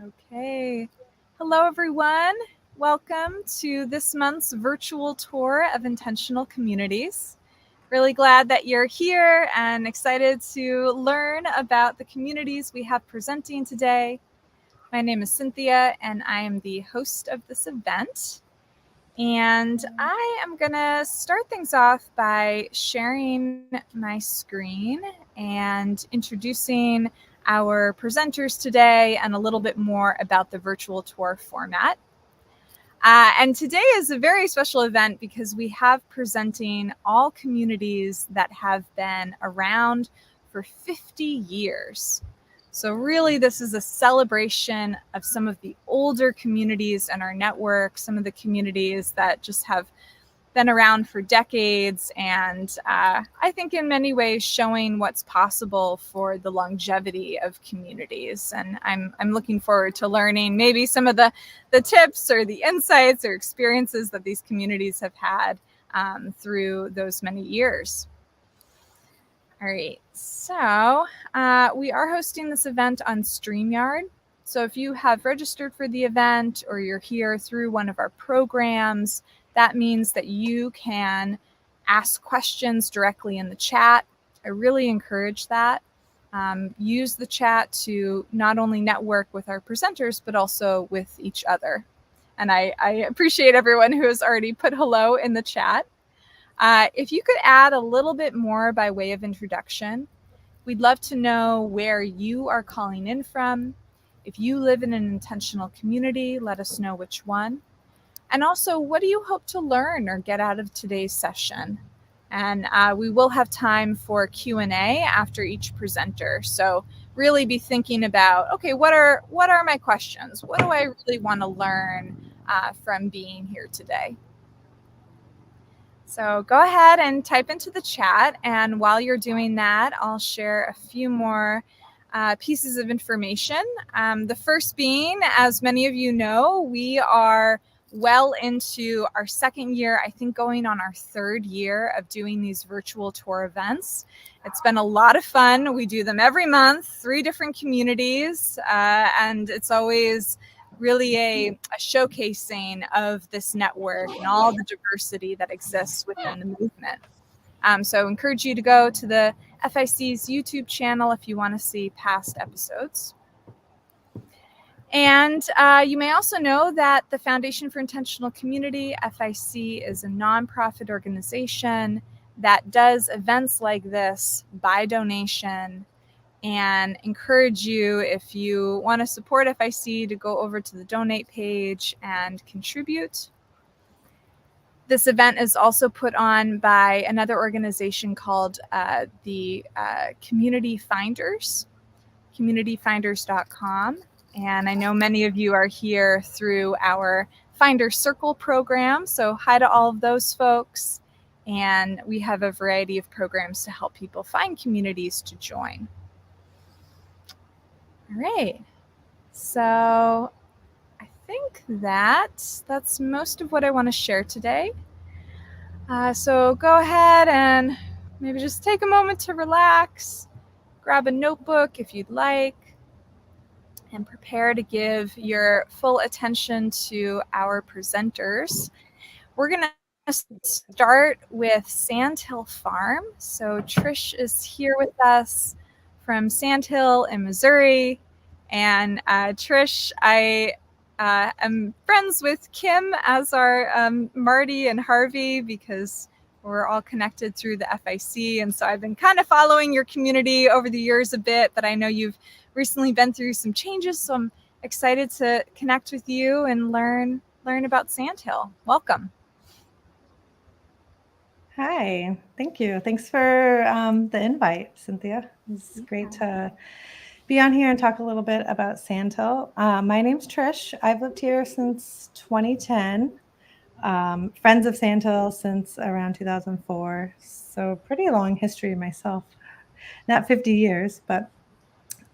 Okay. Hello, everyone. Welcome to this month's virtual tour of Intentional Communities. Really glad that you're here and excited to learn about the communities we have presenting today. My name is Cynthia, and I am the host of this event. And I am going to start things off by sharing my screen and introducing our presenters today and a little bit more about the virtual tour format. And today is a very special event because we have presenting all communities that have been around for 50 years. So really, this is a celebration of some of the older communities in our network, some of the communities that just have been around for decades, and I think in many ways showing what's possible for the longevity of communities. And I'm looking forward to learning maybe some of the tips or the insights or experiences that these communities have had through those many years. All right, so we are hosting this event on StreamYard. So if you have registered for the event or you're here through one of our programs, that means that you can ask questions directly in the chat. I really encourage that. Use the chat to not only network with our presenters, but also with each other. And I appreciate everyone who has already put hello in the chat. If you could add a little bit more by way of introduction, we'd love to know where you are calling in from. If you live in an intentional community, let us know which one. And also, what do you hope to learn or get out of today's session? And we will have time for Q&A after each presenter. So really be thinking about, okay, what are my questions? What do I really want to learn from being here today? So go ahead and type into the chat. And while you're doing that, I'll share a few more pieces of information. The first being, as many of you know, we are well into our second year, I think going on our third year of doing these virtual tour events. It's been a lot of fun. We do them every month, 3 different communities, and it's always really a showcasing of this network and all the diversity that exists within the movement. So I encourage you to go to the FIC's YouTube channel if you want to see past episodes. And you may also know that the Foundation for Intentional Community, FIC, is a nonprofit organization that does events like this by donation, and encourage you, if you want to support FIC, to go over to the donate page and contribute. This event is also put on by another organization called the Community Finders, communityfinders.com. And I know many of you are here through our Finder Circle program. So hi to all of those folks. And we have a variety of programs to help people find communities to join. All right. So I think that's most of what I want to share today. So go ahead and maybe just take a moment to relax, grab a notebook if you'd like, and prepare to give your full attention to our presenters. We're going to start with Sandhill Farm. So Trish is here with us from Sandhill in Missouri. And Trish, I am friends with Kim, as are Marty and Harvey, because we're all connected through the FIC. And so I've been kind of following your community over the years a bit, but I know you've recently been through some changes. So I'm excited to connect with you and learn about Sandhill. Welcome. Hi, thank you. Thanks for the invite, Cynthia. It's great to be on here and talk a little bit about Sandhill. My name's Trish. I've lived here since 2010. Friends of Sandhill since around 2004. So pretty long history myself. Not 50 years, but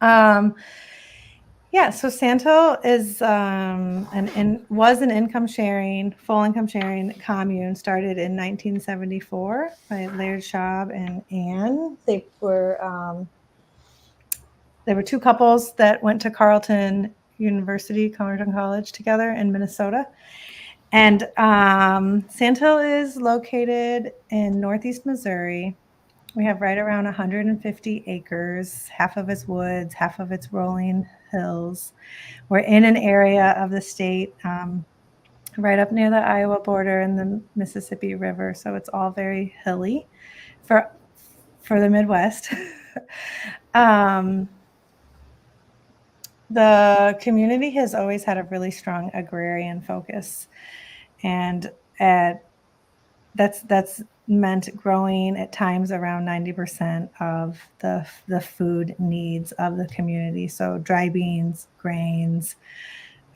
yeah. So Sandhill is was an full income sharing commune started in 1974 by Laird Schaub and Anne. There were 2 couples that went to Carleton University, Carleton College together in Minnesota. And Sandhill is located in northeast Missouri. We have right around 150 acres, half of it's woods, half of it's rolling hills. We're in an area of the state right up near the Iowa border and the Mississippi River, so it's all very hilly for the Midwest. The community has always had a really strong agrarian focus, and that's meant growing at times around 90% of the food needs of the community. So dry beans, grains,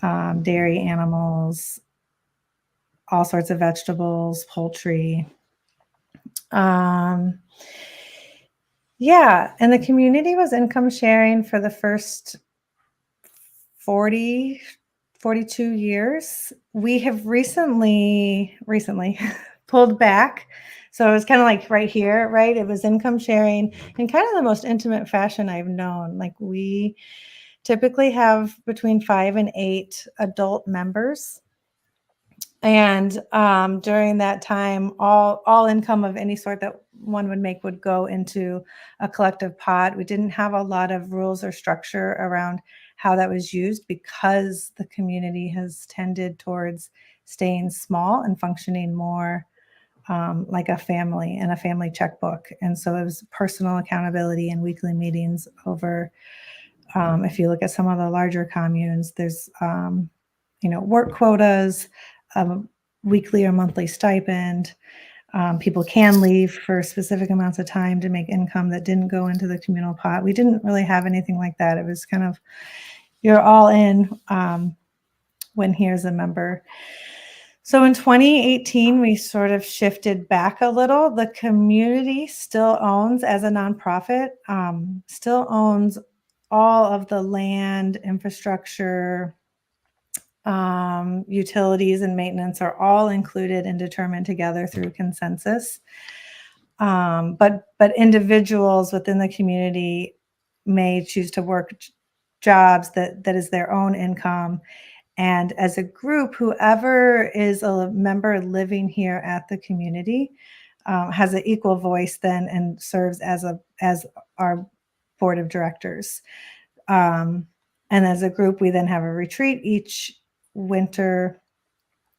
dairy animals, all sorts of vegetables, poultry. Yeah, and the community was income sharing for the first 42 years. We have recently pulled back. So it was kind of like right here, right? It was income sharing in kind of the most intimate fashion I've known. Like we typically have between 5 and 8 adult members. And during that time, all income of any sort that one would make would go into a collective pot. We didn't have a lot of rules or structure around how that was used because the community has tended towards staying small and functioning more like a family and a family checkbook. And so it was personal accountability and weekly meetings over. If you look at some of the larger communes, there's work quotas, weekly or monthly stipend. People can leave for specific amounts of time to make income that didn't go into the communal pot. We didn't really have anything like that. It was kind of, you're all in when here's a member. So in 2018, we sort of shifted back a little. The community still owns, as a nonprofit, still owns all of the land, infrastructure, utilities and maintenance are all included and determined together through consensus. But individuals within the community may choose to work jobs that is their own income. And as a group, whoever is a member living here at the community has an equal voice then and serves as our board of directors. And as a group, we then have a retreat each winter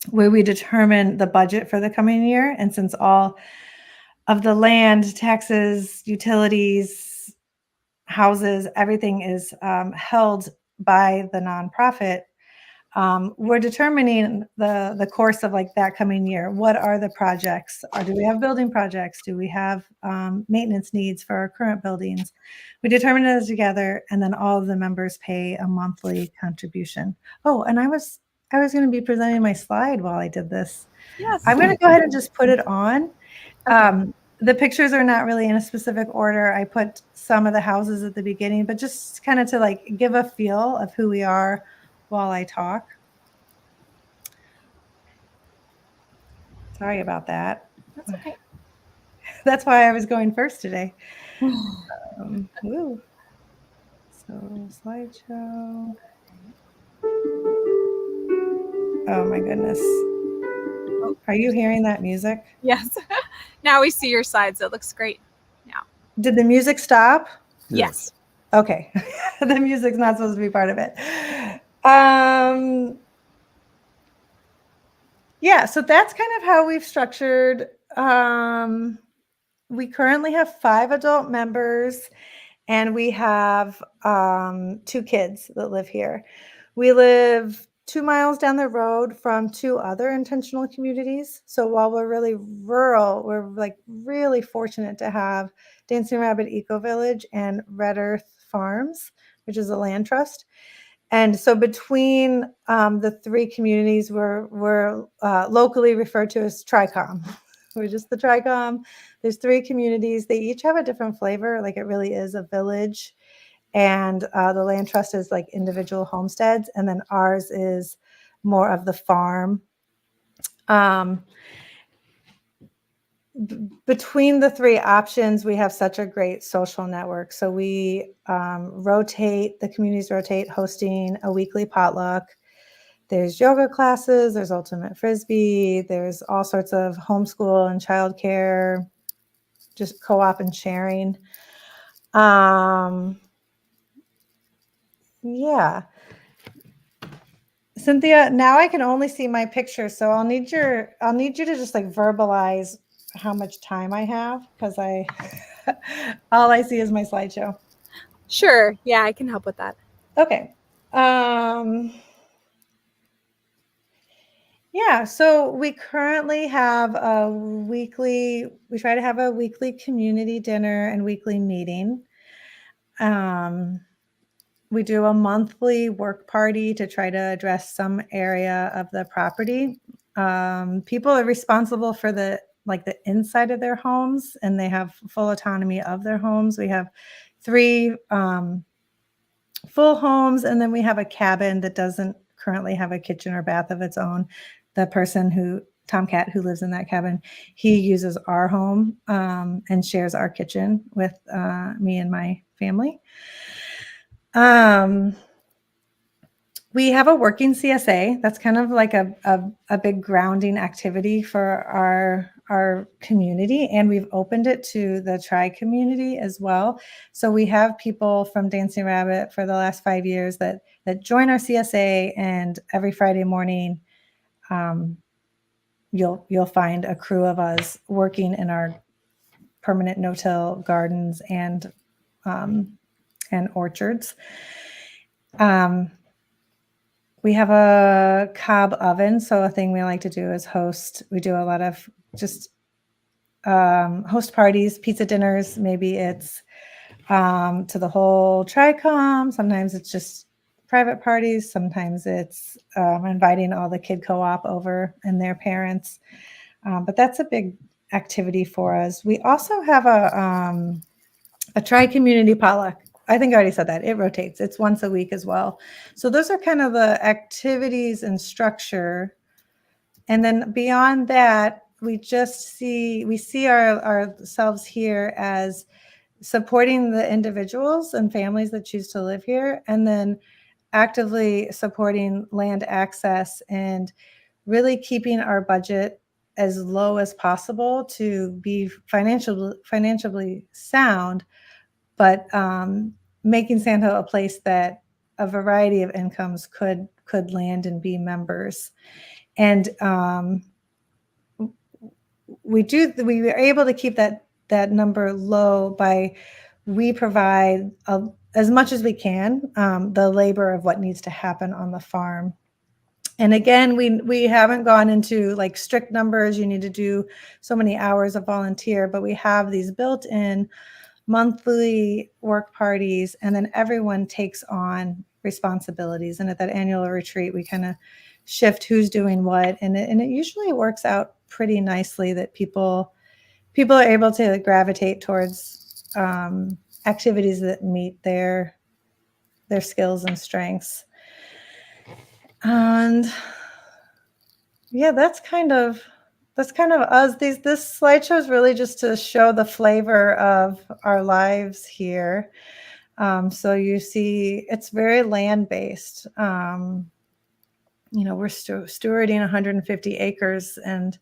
where we determine the budget for the coming year. And since all of the land, taxes, utilities, houses, everything is held by the nonprofit, we're determining the course of like that coming year. What are the projects? Or do we have building projects? Do we have maintenance needs for our current buildings? We determine those together, and then all of the members pay a monthly contribution. Oh, and I was going to be presenting my slide while I did this. Yes. I'm going to go ahead and just put it on. Okay. The pictures are not really in a specific order. I put some of the houses at the beginning, but just kind of to like give a feel of who we are while I talk. Sorry about that. That's okay. That's why I was going first today. Woo. So slideshow. Oh my goodness. Are you hearing that music? Yes. Now we see your sides. It looks great now. Did the music stop? Yes. Okay. The music's not supposed to be part of it. Yeah, so that's kind of how we've structured. We currently have 5 adult members, and we have 2 kids that live here. We live 2 miles down the road from 2 other intentional communities. So while we're really rural, we're like really fortunate to have Dancing Rabbit Eco Village and Red Earth Farms, which is a land trust. And so between the 3 communities, we're locally referred to as TRICOM. We're just the TRICOM. There's 3 communities. They each have a different flavor. Like it really is a village. And the land trust is like individual homesteads. And then ours is more of the farm. between the three options, we have such a great social network. So we the communities rotate hosting a weekly potluck. There's yoga classes, there's ultimate frisbee, there's all sorts of homeschool and childcare, just co-op and sharing. Yeah. Cynthia, now I can only see my picture, so I'll need you to just like verbalize how much time I have, because all I see is my slideshow. Sure. Yeah, I can help with that. Okay. Yeah, so we currently have we try to have a weekly community dinner and weekly meeting. We do a monthly work party to try to address some area of the property. People are responsible for the inside of their homes, and they have full autonomy of their homes. We have 3 full homes, and then we have a cabin that doesn't currently have a kitchen or bath of its own. The person Tomcat, who lives in that cabin, he uses our home and shares our kitchen with me and my family. We have a working CSA. That's kind of like a big grounding activity for our community, and we've opened it to the tri community as well. So we have people from Dancing Rabbit for the last 5 years that join our CSA, and every Friday morning, you'll find a crew of us working in our permanent no-till gardens and orchards. We have a cob oven, so a thing we like to do is we do a lot of just host parties, pizza dinners. Maybe it's to the whole TRICOM. Sometimes it's just private parties. Sometimes it's inviting all the kid co-op over and their parents. But that's a big activity for us. We also have a tri-community potluck. I think I already said that. It rotates. It's once a week as well. So those are kind of the activities and structure. And then beyond that, we see ourselves here as supporting the individuals and families that choose to live here, and then actively supporting land access and really keeping our budget as low as possible to be financially sound, but making Sandhill a place that a variety of incomes could land and be members. And we were able to keep that number low by we provide as much as we can the labor of what needs to happen on the farm. And again, we haven't gone into like strict numbers. You need to do so many hours of volunteer, but we have these built-in monthly work parties, and then everyone takes on responsibilities. And at that annual retreat, we kind of shift who's doing what, and it usually works out pretty nicely that people are able to gravitate towards activities that meet their skills and strengths. And yeah, that's kind of us. This slideshow is really just to show the flavor of our lives here. So you see, it's very land-based. We're stewarding 150 acres, and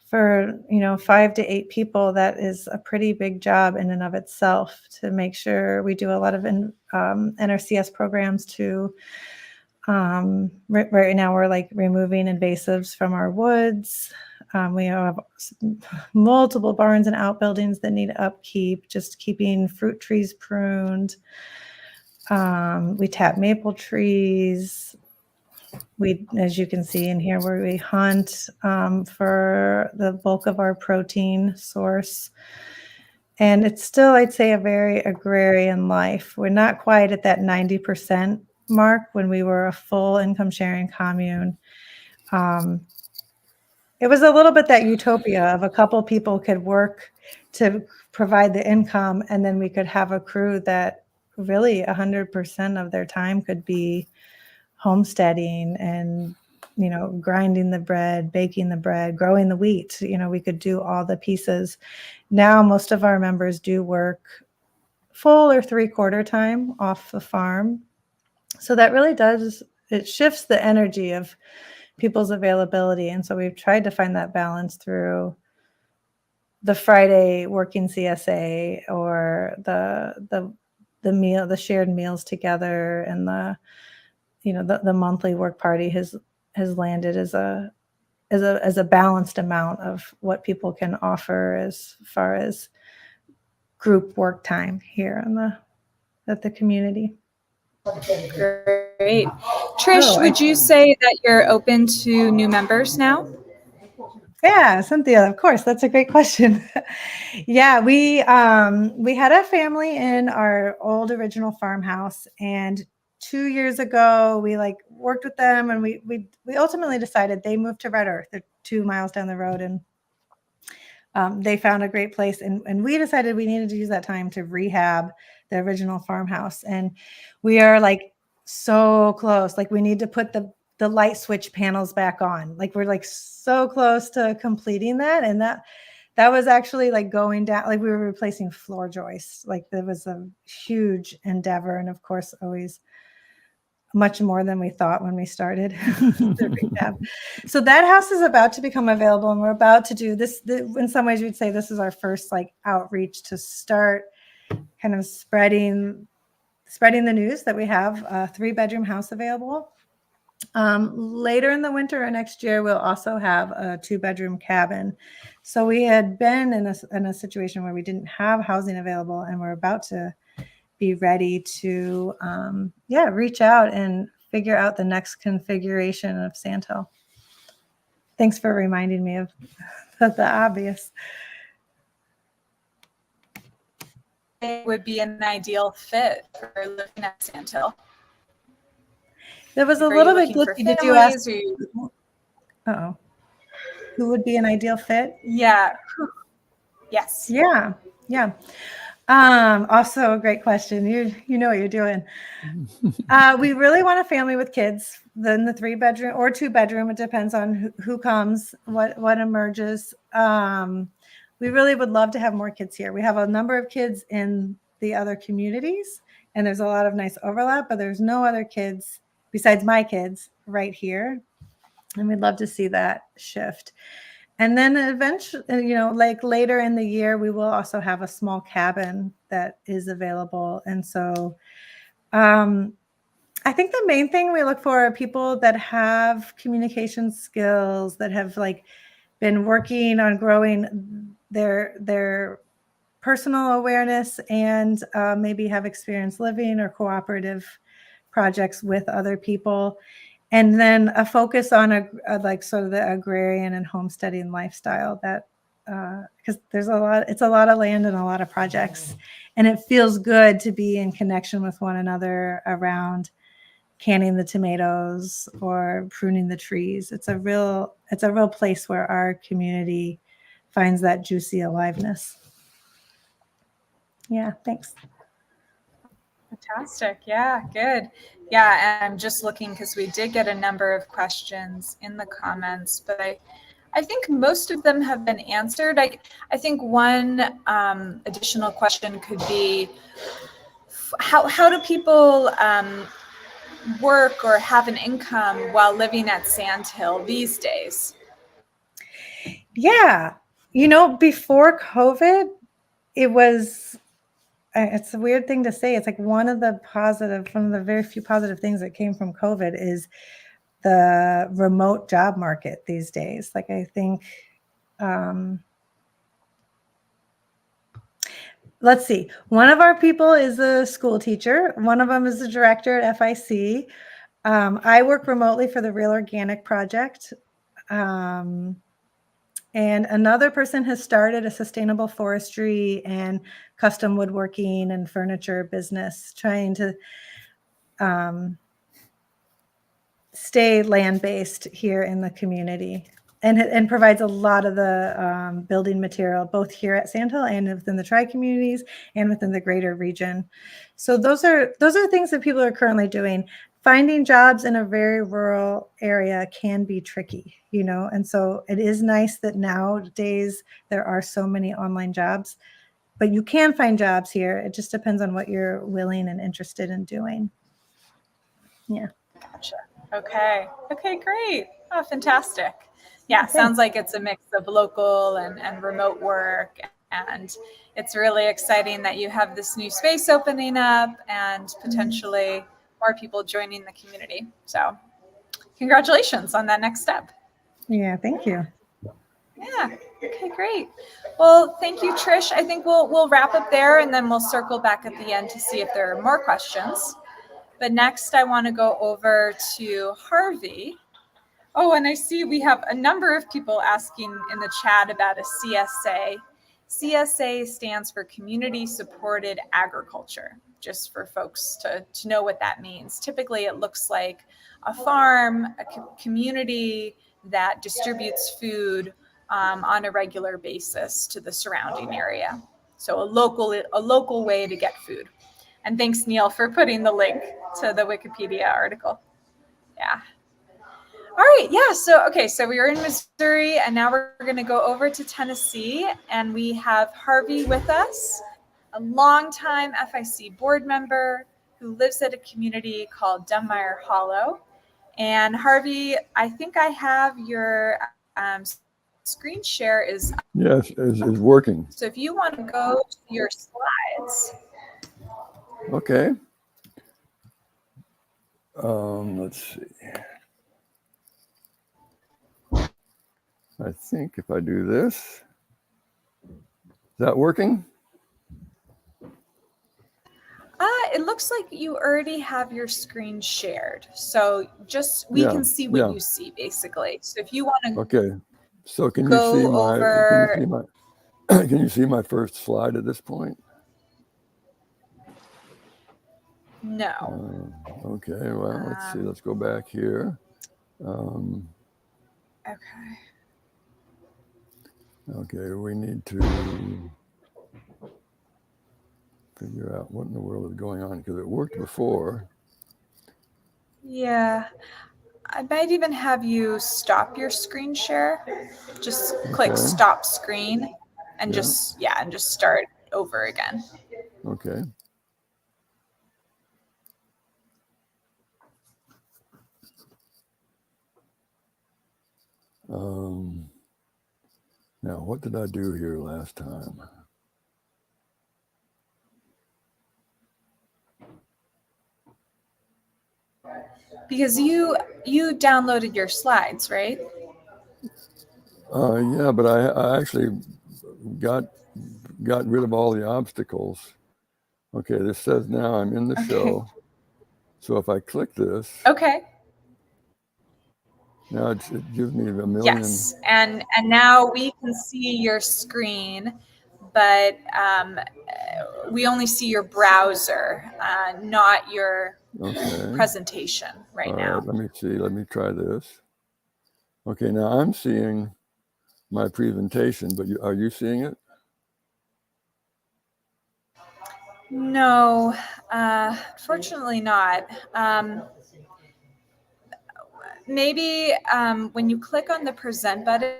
for 5 to 8 people, that is a pretty big job in and of itself, to make sure we do a lot of NRCS programs to right now we're like removing invasives from our woods. We have multiple barns and outbuildings that need upkeep, just keeping fruit trees pruned. We tap maple trees. We, as you can see in here, where we hunt for the bulk of our protein source. And it's still, I'd say, a very agrarian life. We're not quite at that 90% mark when we were a full income sharing commune. It was a little bit that utopia of a couple people could work to provide the income, and then we could have a crew that really 100% of their time could be homesteading and grinding the bread, baking the bread, growing the wheat. We could do all the pieces. Now, most of our members do work full or 3/4 time off the farm. So that really it shifts the energy of people's availability. And so we've tried to find that balance through the Friday working CSA or the shared meals together, and the monthly work party has landed as a balanced amount of what people can offer as far as group work time here at the community. Great. Trish, would you say that you're open to new members now? Yeah, Cynthia, of course. That's a great question. Yeah, we had a family in our old original farmhouse, and 2 years ago we worked with them, and we ultimately decided they moved to Red Earth. They're 2 miles down the road, and they found a great place, and we decided we needed to use that time to rehab the original farmhouse. And we are so close. We need to put the light switch panels back on. We're so close to completing that. And that was actually going down, we were replacing floor joists. There was a huge endeavor, and of course always much more than we thought when we started the rehab. So that house is about to become available, and we're about to do this. In some ways, we'd say this is our first outreach to start kind of spreading the news that we have a 3-bedroom house available. Later in the winter or next year, we'll also have a 2-bedroom cabin. So we had been in a situation where we didn't have housing available, and we're about to be ready to reach out and figure out the next configuration of Sandhill. Thanks for reminding me of the obvious. It would be an ideal fit for living at Sandhill. There was a little bit glitchy. Did you ask? Uh-oh. Who would be an ideal fit? Yeah. Yes. Yeah. Also a great question. You know what you're doing. We really want a family with kids. Then the 3-bedroom or 2-bedroom. It depends on who comes, what emerges. We really would love to have more kids here. We have a number of kids in the other communities, and there's a lot of nice overlap, but there's no other kids besides my kids right here. And we'd love to see that shift. And then eventually, later in the year, we will also have a small cabin that is available. And so I think the main thing we look for are people that have communication skills, that have been working on growing their personal awareness, and maybe have experience living or cooperative projects with other people. And then a focus on sort of the agrarian and homesteading lifestyle, that because it's a lot of land and a lot of projects, and it feels good to be in connection with one another around canning the tomatoes or pruning the trees. It's a real place where our community finds that juicy aliveness. Yeah, thanks. Fantastic. Yeah, good. Yeah, and I'm just looking because we did get a number of questions in the comments, but I think most of them have been answered. I think one additional question could be, how do people work or have an income while living at Sandhill these days? Yeah, before COVID, it's a weird thing to say. It's one of the very few positive things that came from COVID is the remote job market these days. I think, let's see. One of our people is a school teacher. One of them is a director at FIC. I work remotely for the Real Organic Project. And another person has started a sustainable forestry and custom woodworking and furniture business, trying to stay land-based here in the community, and provides a lot of the building material, both here at Sandhill and within the tri-communities and within the greater region. So those are things that people are currently doing. finding jobs in a very rural area can be tricky, you know, and so it is nice that nowadays there are so many online jobs, but you can find jobs here. It just depends on what you're willing and interested in doing. Yeah. Gotcha. Okay. Okay, great. Oh, fantastic. Yeah, Thanks. sounds like it's a mix of local and remote work. And it's really exciting that you have this new space opening up and potentially more people joining the community. So, congratulations on that next step. Yeah, thank you. Yeah. Okay, great. Well, thank you, Trish. I think we'll wrap up there and then we'll circle back at the end to see if there are more questions. But next, I want to go over to Harvey. Oh, and I see we have a number of people asking in the chat about a CSA. CSA stands for Community Supported Agriculture, just for folks to know what that means. Typically, it looks like a farm, a community that distributes food on a regular basis to the surrounding area. So a local way to get food. And thanks, Neil, for putting the link to the Wikipedia article. Yeah. All right, yeah. So we were in Missouri, and now we're going to go over to Tennessee, and we have Harvey with us, a longtime FIC board member who lives at a community called Dunmire Hollow. And Harvey, I think I have your screen share is yes is working. So if you want to go to your slides. Okay. Let's see. I think if I do this, is that working? It looks like you already have your screen shared. So we can see what you see basically. So if you want to Okay. So can you see over can you see my first slide at this point? No. Okay, well, let's see. Let's go back here. Okay. Okay, we need to figure out what in the world is going on because it worked before. Yeah. I might even have you stop your screen share. Just click stop screen and just start over again. Okay. Now, what did I do here last time? Because you downloaded your slides, right? Yeah, but I actually got rid of all the obstacles. Okay, this says now I'm in the show. So if I click this, okay. Now it gives me a million. Yes, and now we can see your screen, but we only see your browser, not your presentation right now. Let me see. Let me try this. Okay, now I'm seeing my presentation, but are you seeing it? No, fortunately not. Maybe when you click on the present button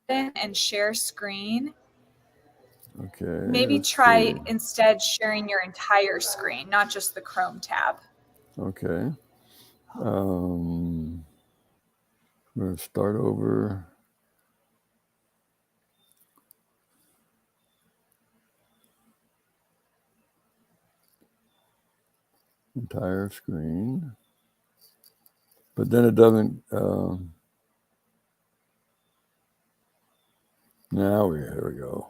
and share screen, okay, maybe try instead sharing your entire screen, not just the Chrome tab. Okay. I'm going to start over. Entire screen. But then it doesn't. Here we go.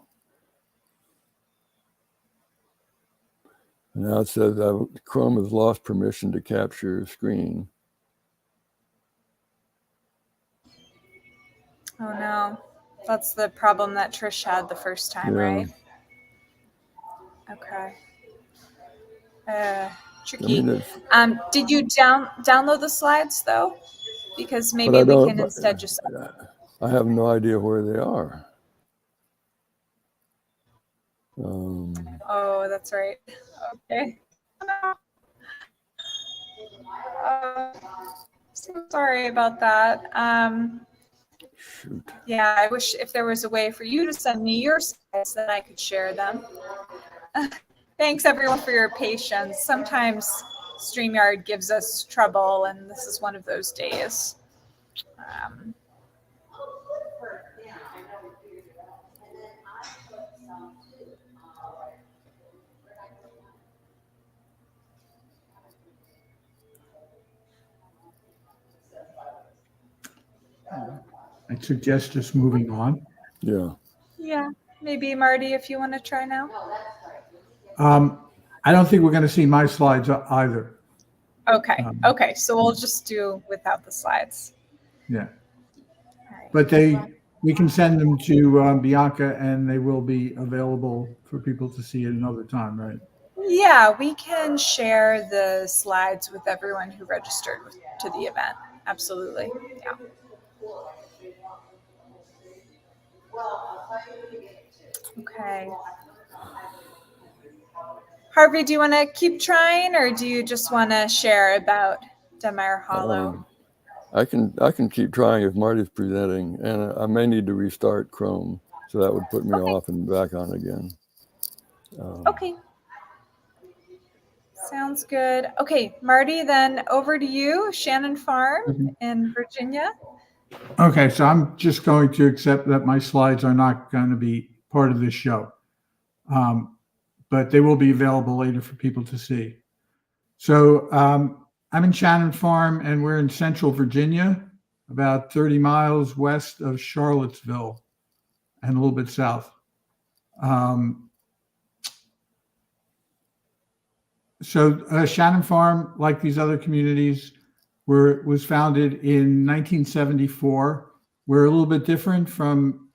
Now it says Chrome has lost permission to capture screen. Oh no, that's the problem that Trish had the first time, right? Okay. Tricky. Did you download the slides though? Because maybe we can instead just. I have no idea where they are. Oh, that's right. Okay. So sorry about that. Shoot. Yeah, I wish if there was a way for you to send me your slides, then I could share them. Thanks everyone for your patience. Sometimes StreamYard gives us trouble, and this is one of those days. I'd suggest just moving on. Yeah. Yeah, maybe Marty, if you want to try now. I don't think we're going to see my slides either. Okay. Okay. So we'll just do without the slides. Yeah, All right. but we can send them to Bianca, and they will be available for people to see at another time, right? Yeah, we can share the slides with everyone who registered to the event. Absolutely. Yeah. Okay. Harvey, do you want to keep trying, or do you just want to share about Demeyer Hollow? I can keep trying if Marty's presenting, and I may need to restart Chrome, so that would put me off and back on again. Okay. Sounds good. Okay, Marty, then over to you, Shannon Farm in Virginia. Okay, so I'm just going to accept that my slides are not going to be part of this show, but they will be available later for people to see. So I'm in Shannon Farm, and we're in Central Virginia, about 30 miles west of Charlottesville and a little bit south. So Shannon Farm, like these other communities, was founded in 1974. We're a little bit different from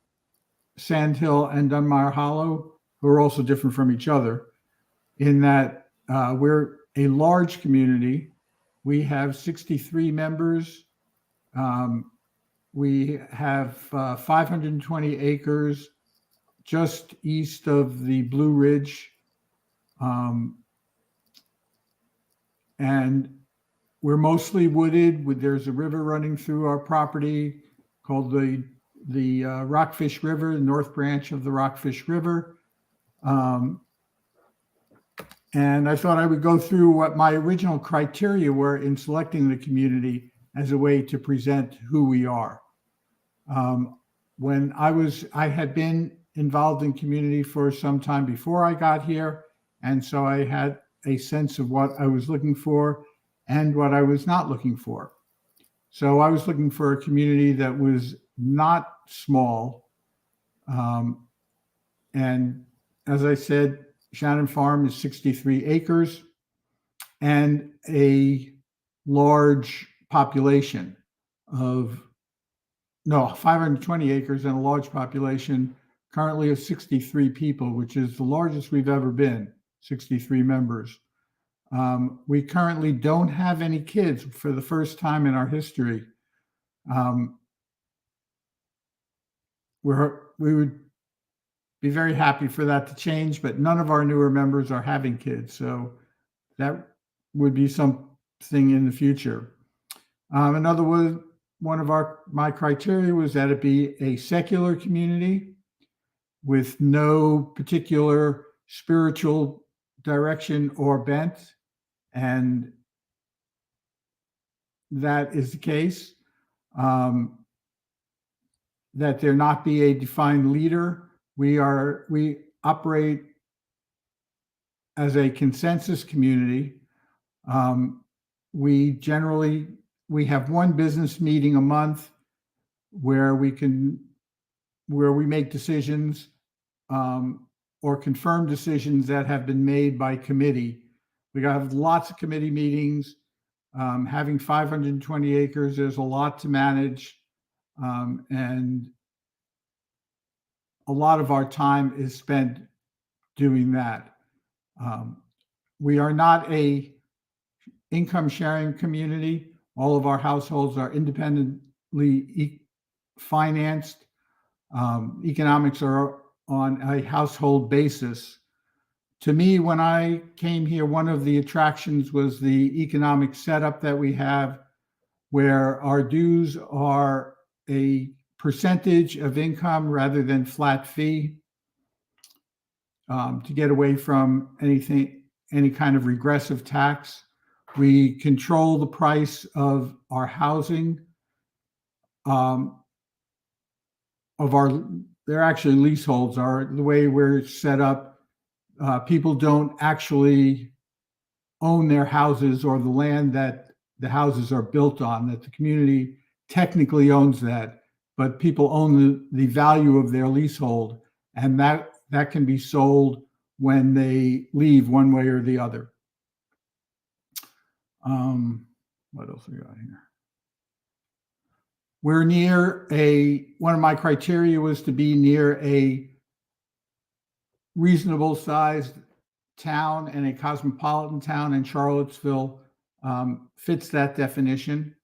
Sand Hill and Dunmire Hollow, who are also different from each other, in that we're a large community. We have 63 members. We have 520 acres just east of the Blue Ridge. And we're mostly wooded. There's a river running through our property called the Rockfish River, the North Branch of the Rockfish River. And I thought I would go through what my original criteria were in selecting the community as a way to present who we are. When I had been involved in community for some time before I got here. And so I had a sense of what I was looking for and what I was not looking for. So I was looking for a community that was not small. And as I said, Shannon Farm is 63 acres and a large population of, 520 acres and a large population currently of 63 people, which is the largest we've ever been, 63 members. We currently don't have any kids for the first time in our history. We would be very happy for that to change, but none of our newer members are having kids. So that would be something in the future. Another one of my criteria was that it be a secular community with no particular spiritual direction or bent. And that is the case. That there not be a defined leader. We operate as a consensus community. We have one business meeting a month where we make decisions or confirm decisions that have been made by committee. We have lots of committee meetings. Having 520 acres, there's a lot to manage. And a lot of our time is spent doing that. We are not a income sharing community. All of our households are independently financed. Economics are on a household basis. To me, when I came here, one of the attractions was the economic setup that we have, where our dues are a percentage of income rather than flat fee, to get away from any kind of regressive tax. We control the price of our housing, they're actually leaseholds. The way we're set up, people don't actually own their houses or the land that the houses are built on, that the community technically owns that, but people own the value of their leasehold, and that can be sold when they leave one way or the other. What else we got here? We're near one of my criteria was to be near a reasonable sized town, and a cosmopolitan town, and Charlottesville fits that definition.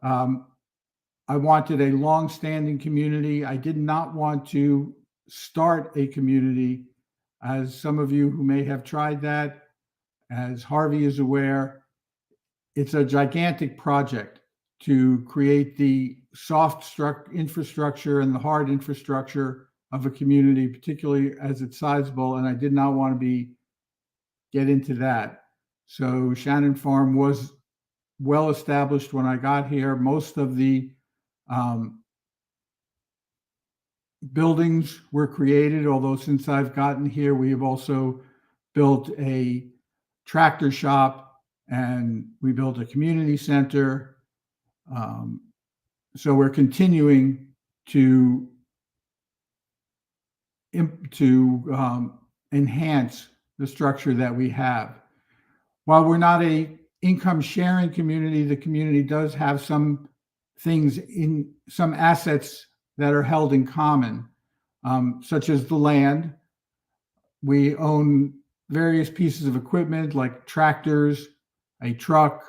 I wanted a long-standing community. I did not want to start a community, as some of you who may have tried that, as Harvey is aware. It's a gigantic project to create the soft infrastructure and the hard infrastructure of a community, particularly as it's sizable, and I did not want to get into that. So Shannon Farm was well established when I got here. Most of the buildings were created, although since I've gotten here, we have also built a tractor shop and we built a community center. So we're continuing to enhance the structure that we have. While we're not a income sharing community, the community does have some assets that are held in common, such as the land. We own various pieces of equipment like tractors, a truck,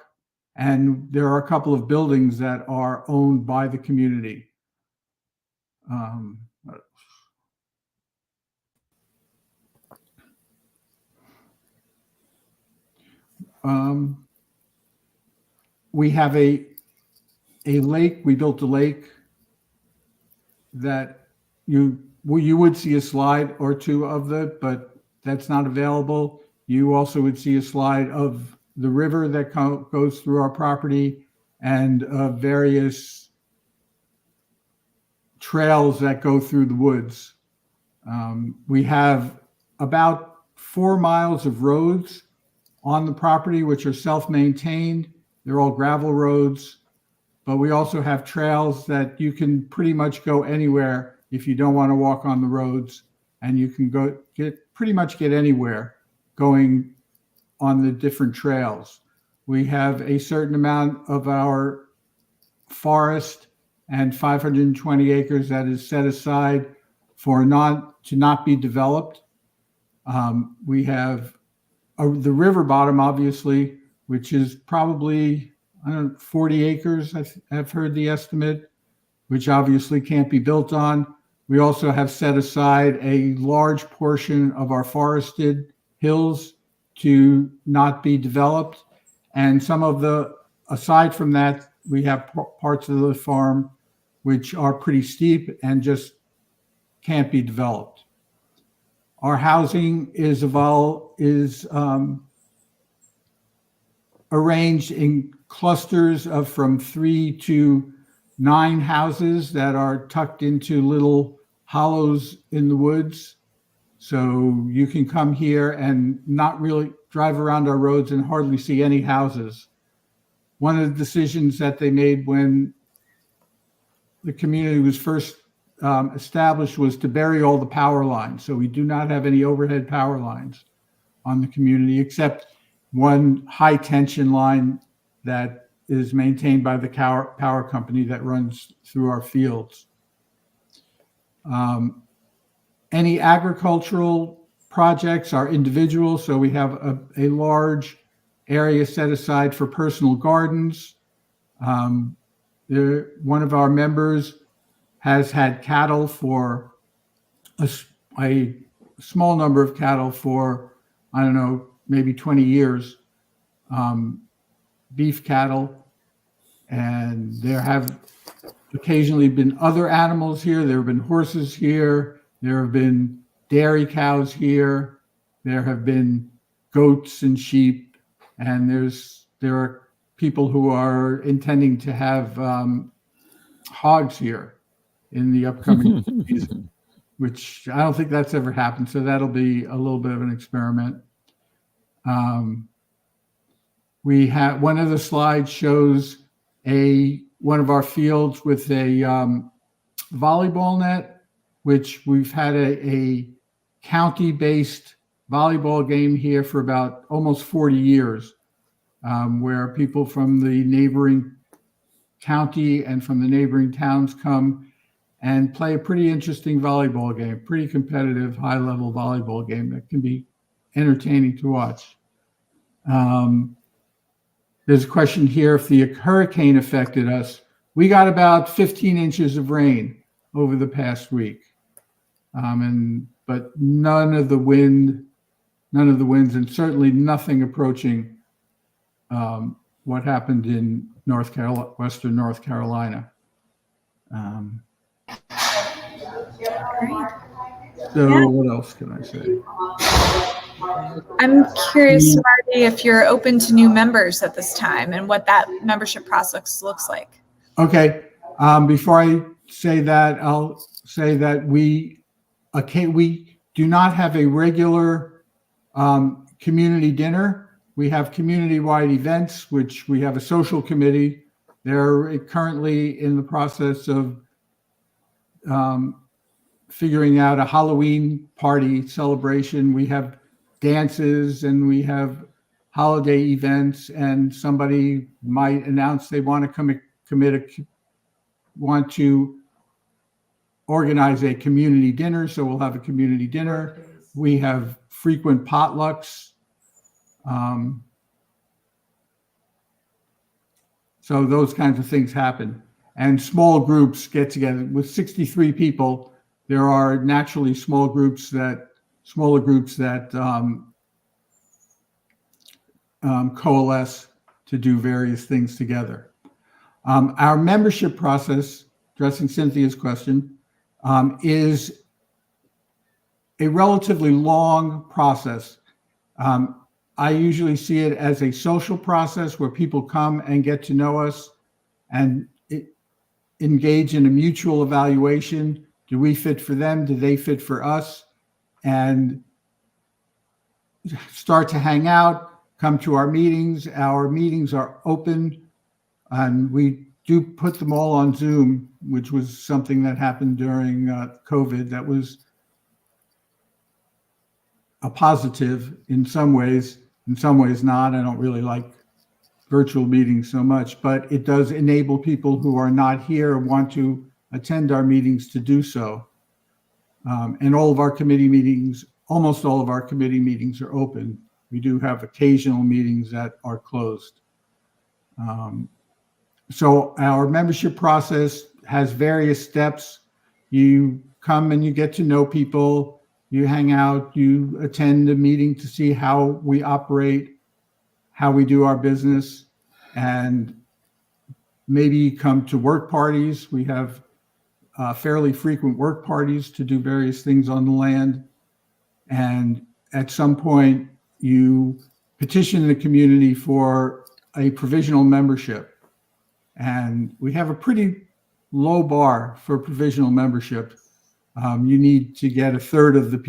and there are a couple of buildings that are owned by the community. We have a lake. We built a lake that you would see a slide or two of it, but that's not available. You also would see a slide of the river that goes through our property, and various trails that go through the woods. We have about 4 miles of roads on the property, which are self-maintained. They're all gravel roads, but we also have trails that you can pretty much go anywhere if you don't want to walk on the roads, and you can pretty much get anywhere going on the different trails. We have a certain amount of our forest and 520 acres that is set aside for to not be developed. We have the river bottom, obviously, which is probably 40 acres. I've heard the estimate, which obviously can't be built on. We also have set aside a large portion of our forested hills to not be developed. And aside from that, we have parts of the farm which are pretty steep and just can't be developed. Our housing is arranged in clusters of from 3 to 9 houses that are tucked into little hollows in the woods. So you can come here and not really drive around our roads and hardly see any houses. One of the decisions that they made when the community was first established was to bury all the power lines. So we do not have any overhead power lines on the community, except one high tension line that is maintained by the power company that runs through our fields. Any agricultural projects are individual, so we have a large area set aside for personal gardens. One of our members has had cattle for a small number of cattle for, I don't know, maybe 20 years, beef cattle. And there have occasionally been other animals here. There have been horses here. There have been dairy cows here. There have been goats and sheep. And there are people who are intending to have hogs here in the upcoming season, which I don't think that's ever happened. So that'll be a little bit of an experiment. We have one of the slides shows one of our fields with a volleyball net, which we've had a county-based volleyball game here for about almost 40 years, where people from the neighboring county and from the neighboring towns come and play a pretty interesting volleyball game, pretty competitive, high-level volleyball game that can be entertaining to watch. There's a question here, if the hurricane affected us. We got about 15 inches of rain over the past week. But none of the winds, and certainly nothing approaching what happened in Western North Carolina. So what else can I say? I'm curious, Marty, if you're open to new members at this time and what that membership process looks like. Okay. Before I say that, I'll say that we do not have a regular community dinner. We have community-wide events, which we have a social committee. They're currently in the process of figuring out a Halloween party celebration. We have dances and we have holiday events, and somebody might announce they want to want to organize a community dinner. So we'll have a community dinner. We have frequent potlucks. So those kinds of things happen. And small groups get together. With 63 people, there are naturally smaller groups that coalesce to do various things together. Our membership process, addressing Cynthia's question, is a relatively long process. I usually see it as a social process where people come and get to know us and engage in a mutual evaluation. Do we fit for them? Do they fit for us? And start to hang out, come to our meetings. Our meetings are open, and we do put them all on Zoom, which was something that happened during COVID. That was a positive in some ways not. I don't really like virtual meetings so much, but it does enable people who are not here and want to attend our meetings to do so. And all of our committee meetings, almost all of our committee meetings are open. We do have occasional meetings that are closed. So our membership process has various steps. You come and you get to know people, you hang out, you attend a meeting to see how we operate, how we do our business, and maybe come to work parties. We have fairly frequent work parties to do various things on the land. And at some point, you petition the community for a provisional membership. And we have a pretty low bar for provisional membership. You need to get a third of the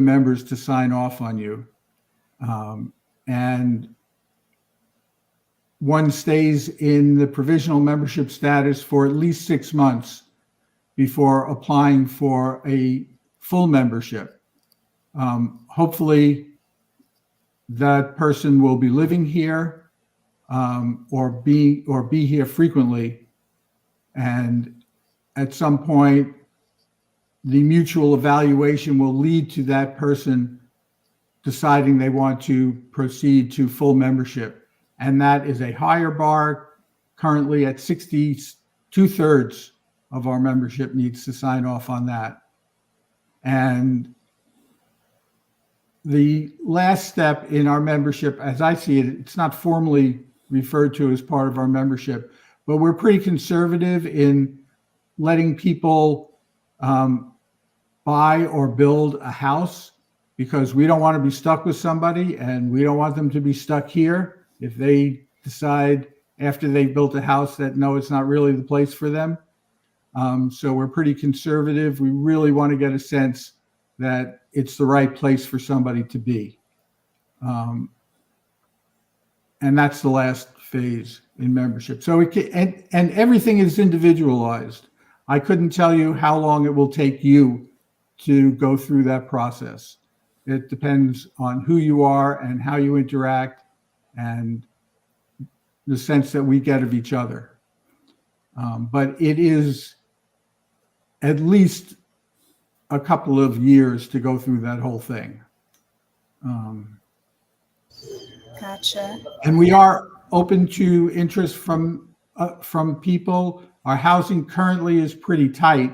members to sign off on you. And one stays in the provisional membership status for at least 6 months before applying for a full membership. Hopefully that person will be living here or be here frequently. And at some point, the mutual evaluation will lead to that person deciding they want to proceed to full membership. And that is a higher bar. Currently at 60, 2/3 of our membership needs to sign off on that. And the last step in our membership, as I see it, it's not formally referred to as part of our membership, but we're pretty conservative in letting people buy or build a house, because we don't want to be stuck with somebody, and we don't want them to be stuck here if they decide after they've built a house that no, it's not really the place for them. So we're pretty conservative. We really want to get a sense that it's the right place for somebody to be. And that's the last phase in membership. So and everything is individualized. I couldn't tell you how long it will take you to go through that process. It depends on who you are and how you interact and the sense that we get of each other. But it is at least a couple of years to go through that whole thing. Gotcha. And we are open to interest from people. Our housing currently is pretty tight,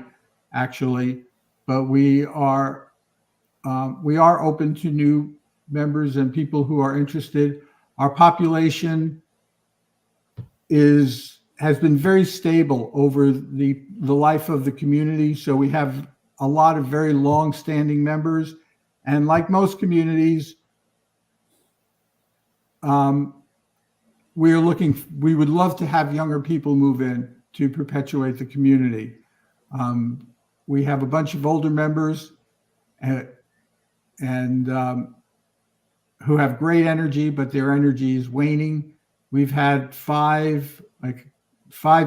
actually, but we are open to new members and people who are interested. Our population has been very stable over the life of the community. So we have a lot of very long-standing members. And like most communities, we would love to have younger people move in to perpetuate the community. We have a bunch of older members and who have great energy, but their energy is waning. We've had five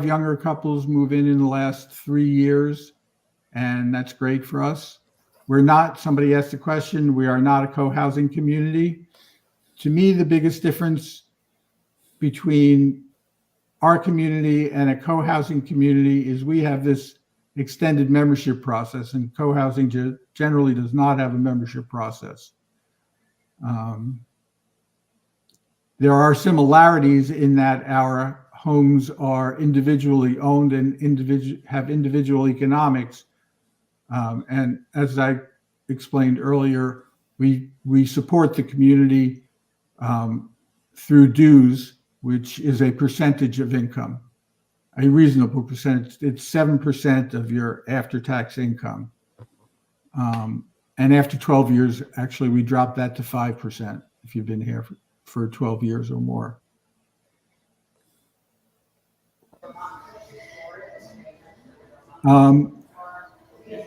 younger couples move in the last 3 years, and that's great for us. Somebody asked the question, we are not a co-housing community. To me, the biggest difference between our community and a co-housing community is we have this extended membership process, and co-housing generally does not have a membership process. There are similarities in that our homes are individually owned and have individual economics. And as I explained earlier, we support the community through dues, which is a percentage of income, a reasonable percentage. It's 7% of your after-tax income. And after 12 years, actually, we dropped that to 5% if you've been here for 12 years or more. I'm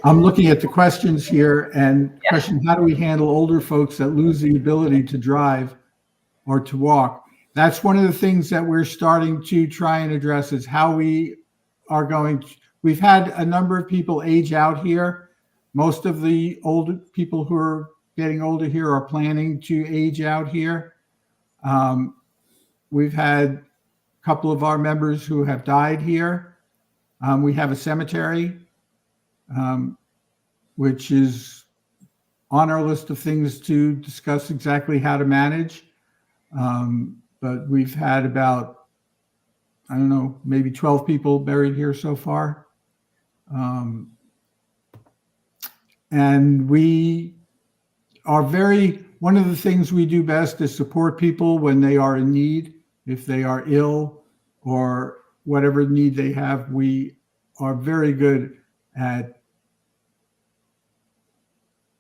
looking at the questions here, and question, how do we handle older folks that lose the ability to drive or to walk? That's one of the things that we're starting to try and address, is how we are going to, we've had a number of people age out here. Most of the older people who are getting older here are planning to age out here. We've had a couple of our members who have died here. We have a cemetery, which is on our list of things to discuss exactly how to manage. But we've had about, I don't know, maybe 12 people buried here so far. And we are one of the things we do best is support people when they are in need. If they are ill or whatever need they have, we are very good at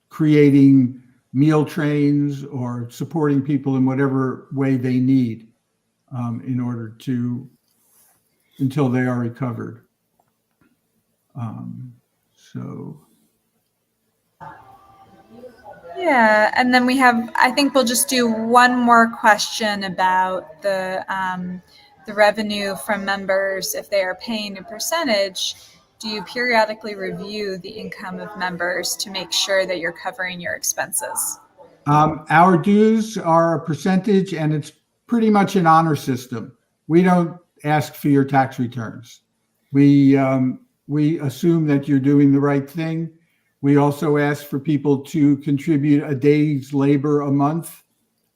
creating meal trains or supporting people in whatever way they need in order until they are recovered. Yeah, and then I think we'll just do one more question about the revenue from members. If they are paying a percentage, do you periodically review the income of members to make sure that you're covering your expenses? Our dues are a percentage, and it's pretty much an honor system. We don't ask for your tax returns. We assume that you're doing the right thing. We also ask for people to contribute a day's labor a month,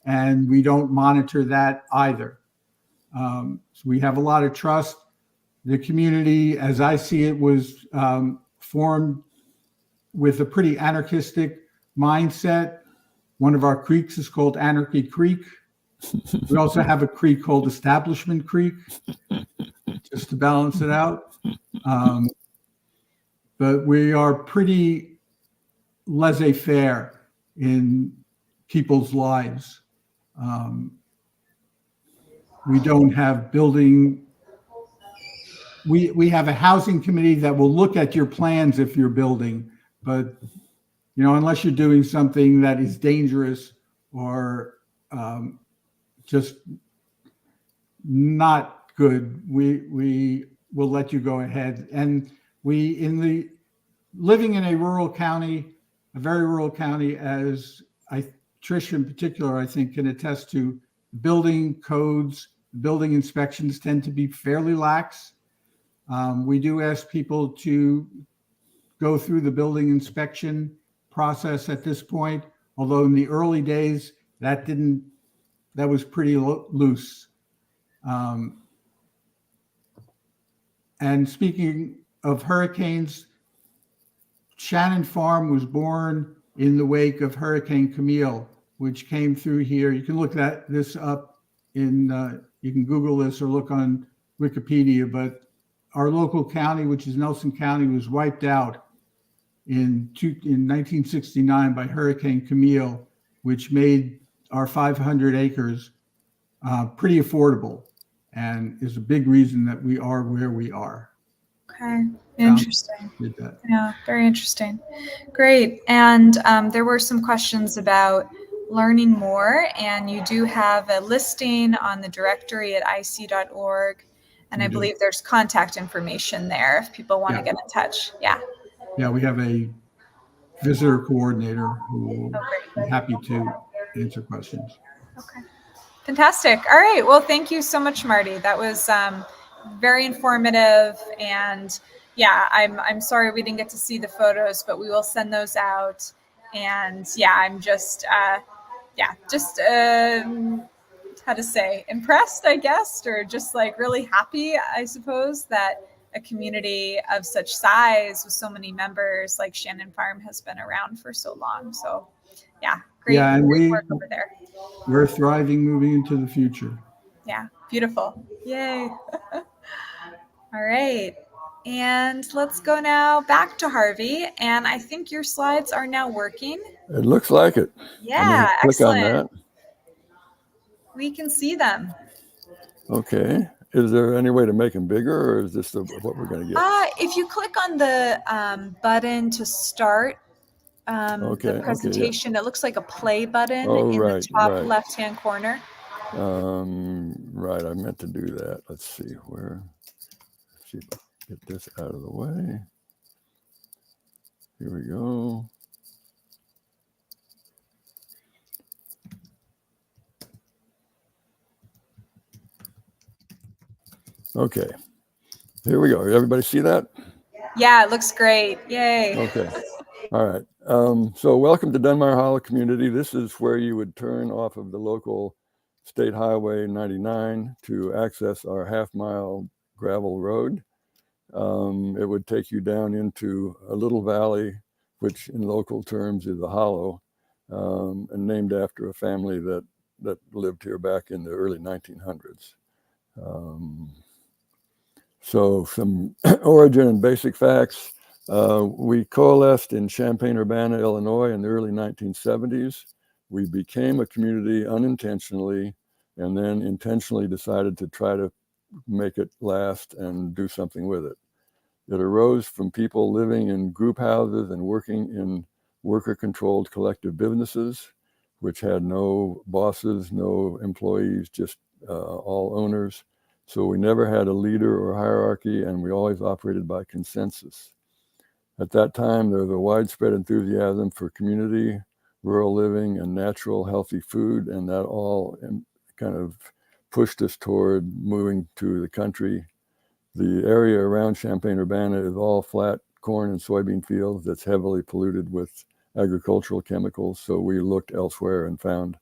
and we don't monitor that either. So we have a lot of trust. The community, as I see it, was formed with a pretty anarchistic mindset. One of our creeks is called Anarchy Creek. We also have a creek called Establishment Creek, just to balance it out. But we are pretty laissez-faire in people's lives. We don't have building. We have a housing committee that will look at your plans if you're building, but unless you're doing something that is dangerous or just not good, we will let you go ahead. And living in a rural county, a very rural county, as Trish in particular, I think, can attest to, building codes, building inspections tend to be fairly lax. We do ask people to go through the building inspection process at this point, although in the early days that was pretty loose. And speaking of hurricanes, Shannon Farm was born in the wake of Hurricane Camille, which came through here. You can look this up you can Google this or look on Wikipedia, but our local county, which is Nelson County, was wiped out in 1969 by Hurricane Camille, which made our 500 acres pretty affordable, and is a big reason that we are where we are. Okay, interesting. Yeah, very interesting. Great. And there were some questions about learning more, and you do have a listing on the directory at ic.org. And I believe there's contact information there if people want to get in touch. Yeah. Yeah, we have a visitor coordinator who will be happy to answer questions. Okay. Fantastic. All right. Well, thank you so much, Marty. That was very informative. And yeah, I'm sorry we didn't get to see the photos, but we will send those out. And yeah, I'm just how to say, impressed, I guess, or just like really happy, I suppose, that a community of such size with so many members like Shannon Farm has been around for so long. So yeah, great, great work over there. We're thriving moving into the future. Yeah, beautiful. Yay. All right. And let's go now back to Harvey. And I think your slides are now working. It looks like it. Yeah, click excellent. on that. We can see them. Okay. Is there any way to make them bigger, or is this what we're going to get? If you click on the button to start the presentation, it looks like a play button in the top left-hand corner. Right. I meant to do that. Let's see where. Let's see if I can get this out of the way. Here we go. Okay, here we go. Everybody see that? Yeah, it looks great. Yay. Okay, all right. So welcome to Dunbar Hollow Community. This is where you would turn off of the local State Highway 99 to access our half-mile gravel road. It would take you down into a little valley, which in local terms is a hollow, and named after a family that lived here back in the early 1900s. So some origin and basic facts. We coalesced in Champaign-Urbana, Illinois in the early 1970s. We became a community unintentionally, and then intentionally decided to try to make it last and do something with it. It arose from people living in group houses and working in worker-controlled collective businesses, which had no bosses, no employees, just all owners. So we never had a leader or hierarchy, and we always operated by consensus. At that time, there was a widespread enthusiasm for community, rural living, and natural, healthy food, and that all kind of pushed us toward moving to the country. The area around Champaign-Urbana is all flat corn and soybean fields that's heavily polluted with agricultural chemicals, so we looked elsewhere and found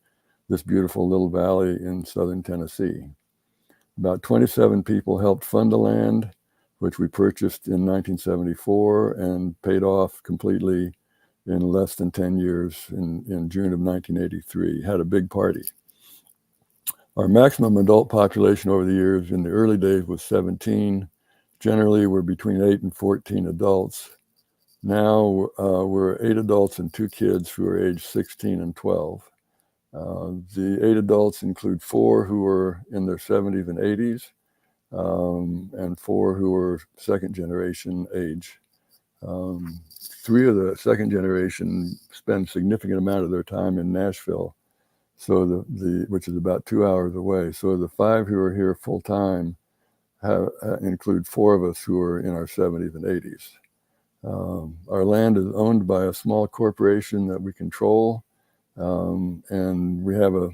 this beautiful little valley in southern Tennessee. About 27 people helped fund the land, which we purchased in 1974 and paid off completely in less than 10 years in June of 1983. Had a big party. Our maximum adult population over the years in the early days was 17. Generally, we're between 8 and 14 adults. Now we're 8 adults and 2 kids who are age 16 and 12. The 8 adults include 4 who are in their 70s and 80s, and 4 who are second generation age. 3 of the second generation spend significant amount of their time in Nashville, so which is about 2 hours away. So the 5 who are here full time include 4 of us who are in our 70s and 80s. Our land is owned by a small corporation that we control, and we have a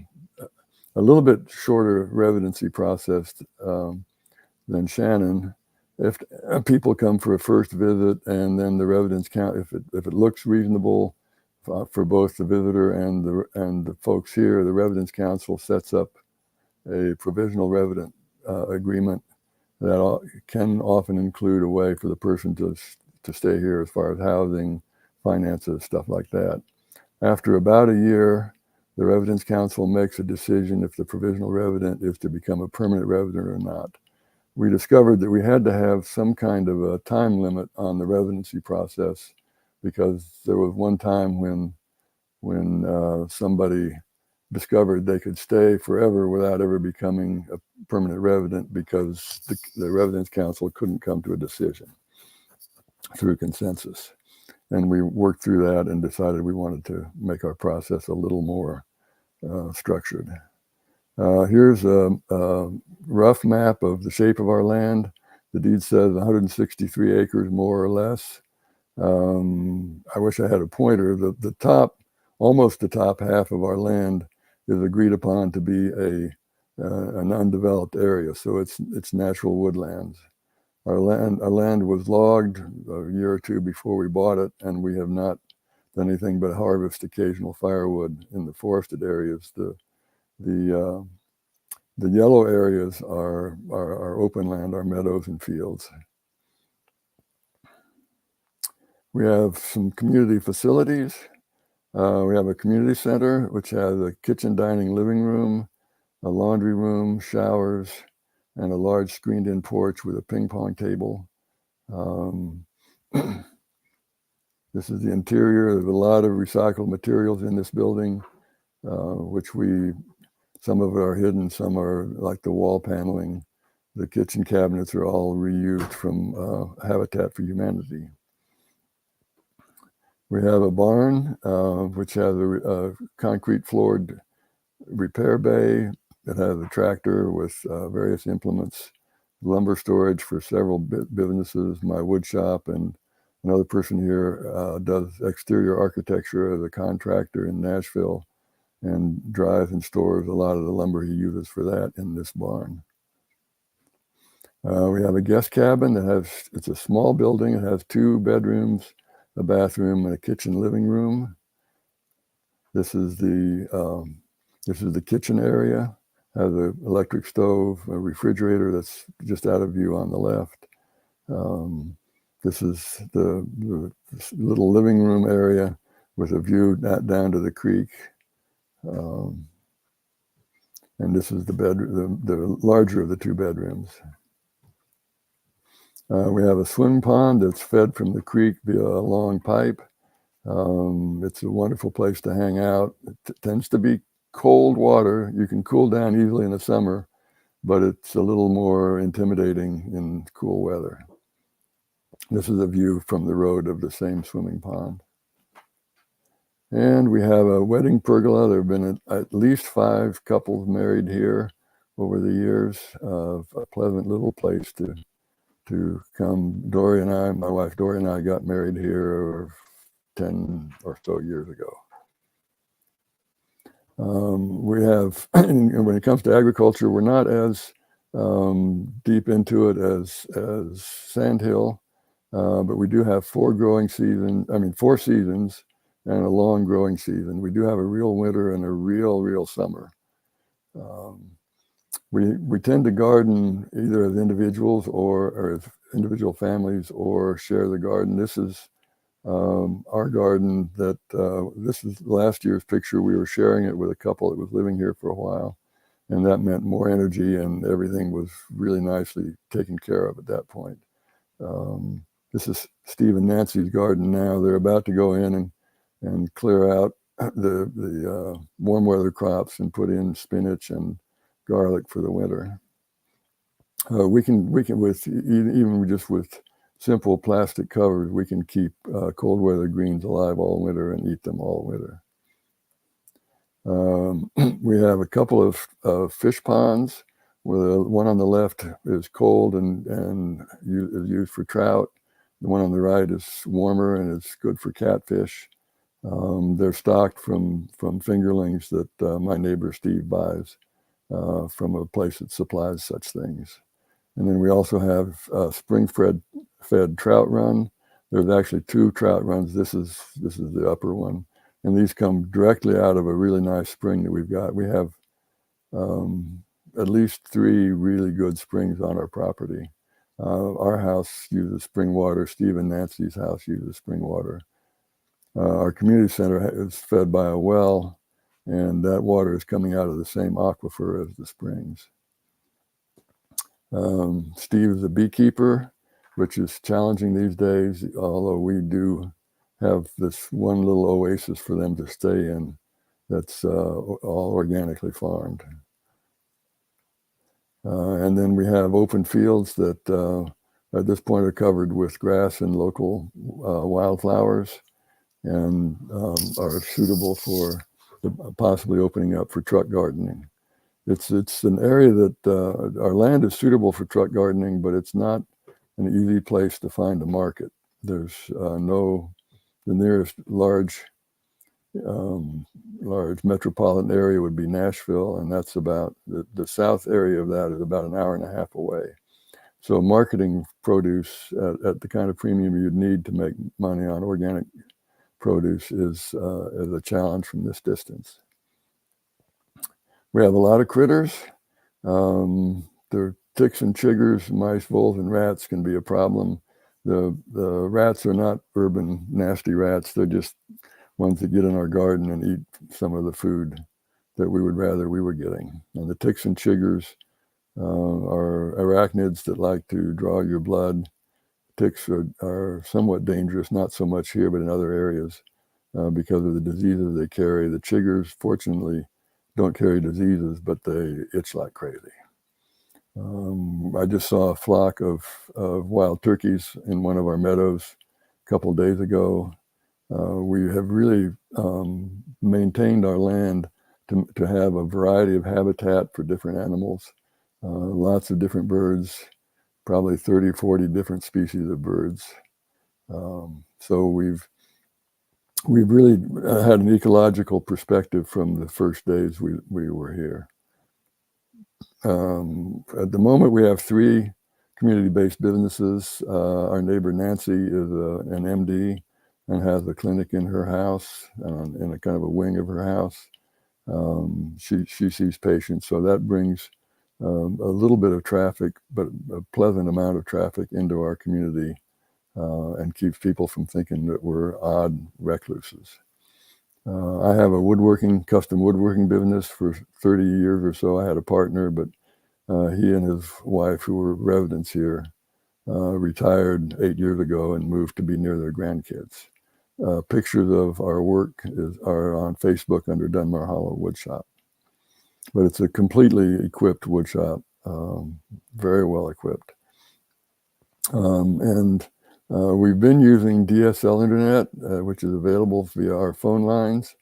little bit shorter residency process than Shannon. If people come for a first visit, and then the residence count, if it looks reasonable for both the visitor and the folks here, the residence council sets up a provisional resident agreement that can often include a way for the person to stay here as far as housing, finances, stuff like that. After about a year, the residence council makes a decision if the provisional resident is to become a permanent resident or not. We discovered that we had to have some kind of a time limit on the residency process, because there was one time when somebody discovered they could stay forever without ever becoming a permanent resident, because the residence council couldn't come to a decision through consensus. And we worked through that and decided we wanted to make our process a little more structured. Here's a rough map of the shape of our land. The deed says 163 acres, more or less. I wish I had a pointer. The top, almost the top half of our land is agreed upon to be an undeveloped area, so it's natural woodlands. Our land was logged a year or 2 before we bought it, and we have not done anything but harvest occasional firewood in the forested areas. The yellow areas are open land, our meadows and fields. We have some community facilities. We have a community center, which has a kitchen, dining, living room, a laundry room, showers, and a large screened-in porch with a ping pong table. This is the interior. There's a lot of recycled materials in this building, which some of it are hidden, some are like the wall paneling. The kitchen cabinets are all reused from Habitat for Humanity. We have a barn, which has a concrete floored repair bay. It has a tractor with various implements, lumber storage for several businesses, my wood shop, and another person here does exterior architecture as a contractor in Nashville, and drives and stores a lot of the lumber he uses for that in this barn. We have a guest cabin it's a small building. It has 2 bedrooms, a bathroom, and a kitchen living room. This is the kitchen area. Has an electric stove, a refrigerator that's just out of view on the left. This is the little living room area with a view down to the creek. And this is the larger of the 2 bedrooms. We have a swim pond that's fed from the creek via a long pipe. It's a wonderful place to hang out. It tends to be cold water. You can cool down easily in the summer, but it's a little more intimidating in cool weather. This is a view from the road of the same swimming pond. And we have a wedding pergola. There have been at least 5 couples married here over the years. A pleasant little place to come. My wife Dory and I got married here 10 or so years ago. We have, and when it comes to agriculture, we're not as deep into it as Sandhill, but we do have 4 seasons and a long growing season. We do have a real winter and a real summer. We tend to garden either as individuals or as individual families, or share the garden. This is our garden that this is last year's picture. We were sharing it with a couple that was living here for a while, and that meant more energy, and everything was really nicely taken care of at that point. This is Steve and Nancy's garden now. They're about to go in and clear out the warm weather crops and put in spinach and garlic for the winter. We can with even just with simple plastic covers, we can keep cold weather greens alive all winter and eat them all winter. We have a couple of fish ponds, where the one on the left is cold and is used for trout. The one on the right is warmer and it's good for catfish. They're stocked from fingerlings that my neighbor Steve buys from a place that supplies such things. And then we also have a spring-fed trout run. There's actually 2 trout runs. This is the upper one, and these come directly out of a really nice spring that we've got. We have at least 3 really good springs on our property. Our house uses spring water. Steve and Nancy's house uses spring water. Our community center is fed by a well, and that water is coming out of the same aquifer as the springs. Steve is a beekeeper, which is challenging these days, although we do have this one little oasis for them to stay in that's all organically farmed. And then we have open fields that at this point are covered with grass and local wildflowers, and are suitable for possibly opening up for truck gardening. It's an area that our land is suitable for truck gardening, but it's not an easy place to find a market. There's the nearest large metropolitan area would be Nashville, and that's about the south area of that is about an hour and a half away. So marketing produce at the kind of premium you'd need to make money on organic produce is a challenge from this distance. We have a lot of critters. The ticks and chiggers, mice, voles, and rats can be a problem. The rats are not urban nasty rats. They're just ones that get in our garden and eat some of the food that we would rather we were getting. And the ticks and chiggers are arachnids that like to draw your blood. Ticks are somewhat dangerous, not so much here, but in other areas because of the diseases they carry. The chiggers, fortunately, don't carry diseases, but they itch like crazy. I just saw a flock of wild turkeys in one of our meadows a couple of days ago. We have really maintained our land to have a variety of habitat for different animals, lots of different birds, probably 30, 40 different species of birds. So we've really had an ecological perspective from the first days we were here. At the moment, we have 3 community-based businesses. Our neighbor Nancy is an MD and has a clinic in her house, in a kind of a wing of her house. She sees patients, so that brings a little bit of traffic, but a pleasant amount of traffic into our community, and keeps people from thinking that we're odd recluses. I have a custom woodworking business for 30 years or so. I had a partner, but he and his wife, who were residents here, retired 8 years ago and moved to be near their grandkids. Pictures of our work are on Facebook under Dunmore Hollow Woodshop. But it's a completely equipped woodshop, very well equipped. And we've been using DSL internet, which is available via our phone lines.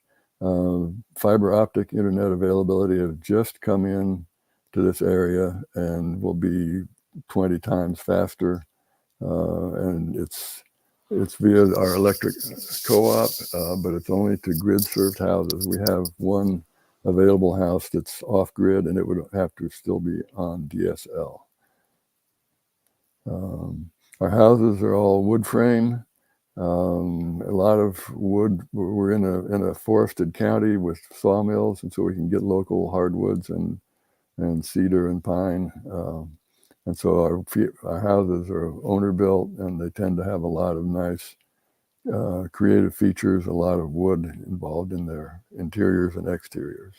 Fiber optic internet availability has just come in to this area and will be 20 times faster. And it's via our electric co-op, but it's only to grid-served houses. We have one available house that's off-grid, and it would have to still be on DSL. Our houses are all wood frame. A lot of wood. We're in a forested county with sawmills, and so we can get local hardwoods and cedar and pine. And so our houses are owner built, and they tend to have a lot of nice creative features, a lot of wood involved in their interiors and exteriors.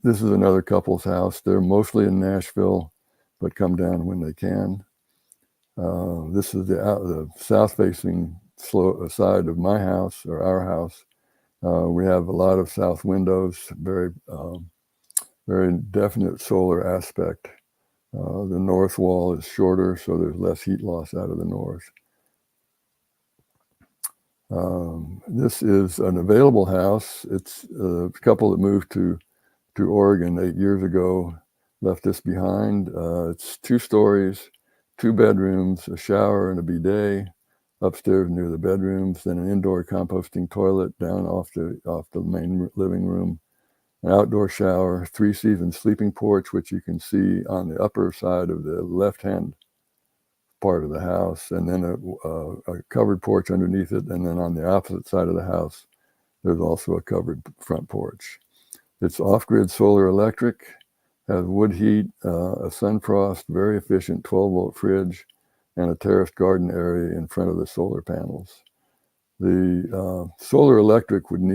This is another couple's house. They're mostly in Nashville, but come down when they can. This is the south-facing side of my house, or our house. We have a lot of south windows, very definite solar aspect. The north wall is shorter, so there's less heat loss out of the north. This is an available house. It's a couple that moved to Oregon 8 years ago, left this behind. It's 2 stories, 2 bedrooms, a shower and a bidet upstairs near the bedrooms, then an indoor composting toilet down off the main living room, an outdoor shower, 3-season sleeping porch, which you can see on the upper side of the left-hand part of the house, and then a covered porch underneath it, and then on the opposite side of the house, there's also a covered front porch. It's off-grid solar electric, has wood heat, a sunfrost, very efficient 12-volt fridge, and a terraced garden area in front of the solar panels. The solar electric would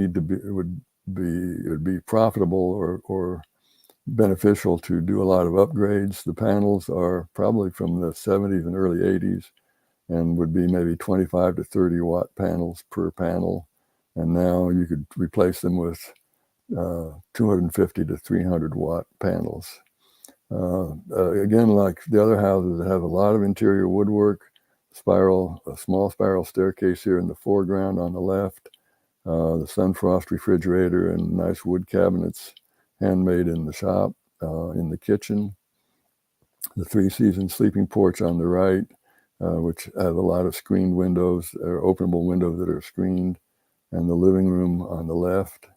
be profitable or beneficial to do a lot of upgrades. The panels are probably from the 70s and early 80s and would be maybe 25 to 30 watt panels per panel. And now you could replace them with 250 to 300 watt panels. Again, like the other houses, it has a lot of interior woodwork, a small spiral staircase here in the foreground on the left, the sunfrost refrigerator and nice wood cabinets handmade in the shop, in the kitchen, the 3-season sleeping porch on the right, which has a lot of screened windows, or openable windows that are screened, and the living room on the left,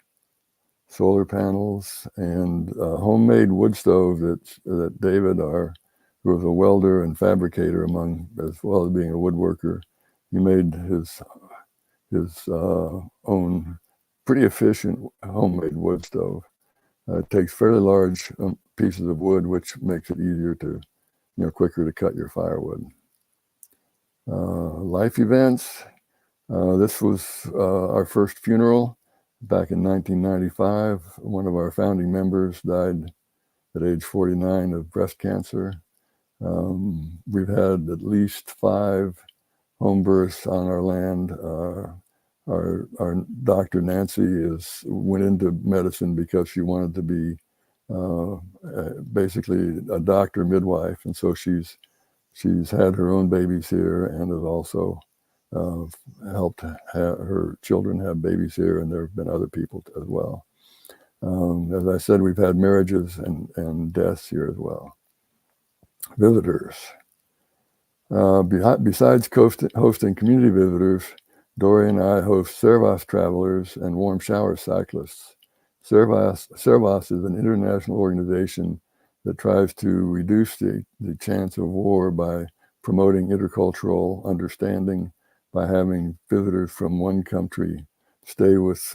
solar panels, and a homemade wood stove that David, who was a welder and fabricator as well as being a woodworker, he made his own pretty efficient homemade wood stove. It takes fairly large pieces of wood, which makes it easier quicker to cut your firewood. Life events. This was our first funeral back in 1995. One of our founding members died at age 49 of breast cancer. We've had at least 5 home births on our land. Our Dr. Nancy went into medicine because she wanted to be basically a doctor midwife, and so she's had her own babies here and has also helped her children have babies here, and there have been other people as well. As I said, we've had marriages and deaths here as well. Visitors. Besides hosting community visitors, Dory and I host Servas travelers and warm shower cyclists. Servas is an international organization that tries to reduce the chance of war by promoting intercultural understanding, by having visitors from one country stay with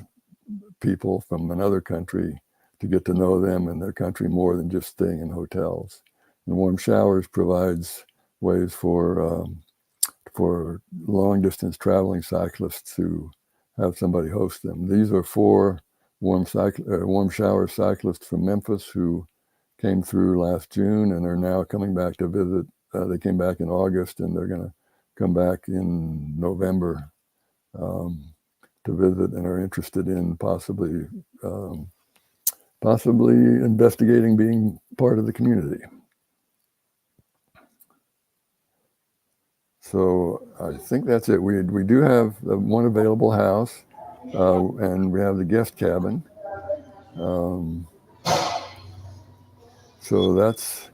people from another country to get to know them and their country more than just staying in hotels. And Warm Showers provides ways for long distance traveling cyclists to have somebody host them. These are 4 warm shower cyclists from Memphis who came through last June and are now coming back to visit. They came back in August, and they're going to come back in November to visit, and are interested in possibly investigating being part of the community. So I think that's it. We do have one available house, and we have the guest cabin. So that's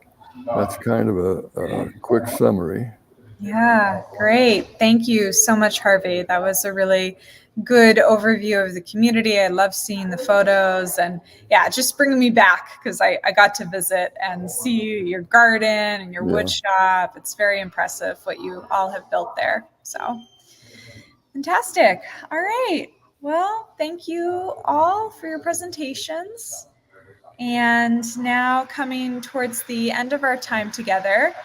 kind of a quick summary. Yeah, great. Thank you so much, Harvey. That was a really good overview of the community. I love seeing the photos, and yeah, just bringing me back because I got to visit and see your garden and your wood shop. It's very impressive what you all have built there. So fantastic. All right. Well, thank you all for your presentations. And now coming towards the end of our time together,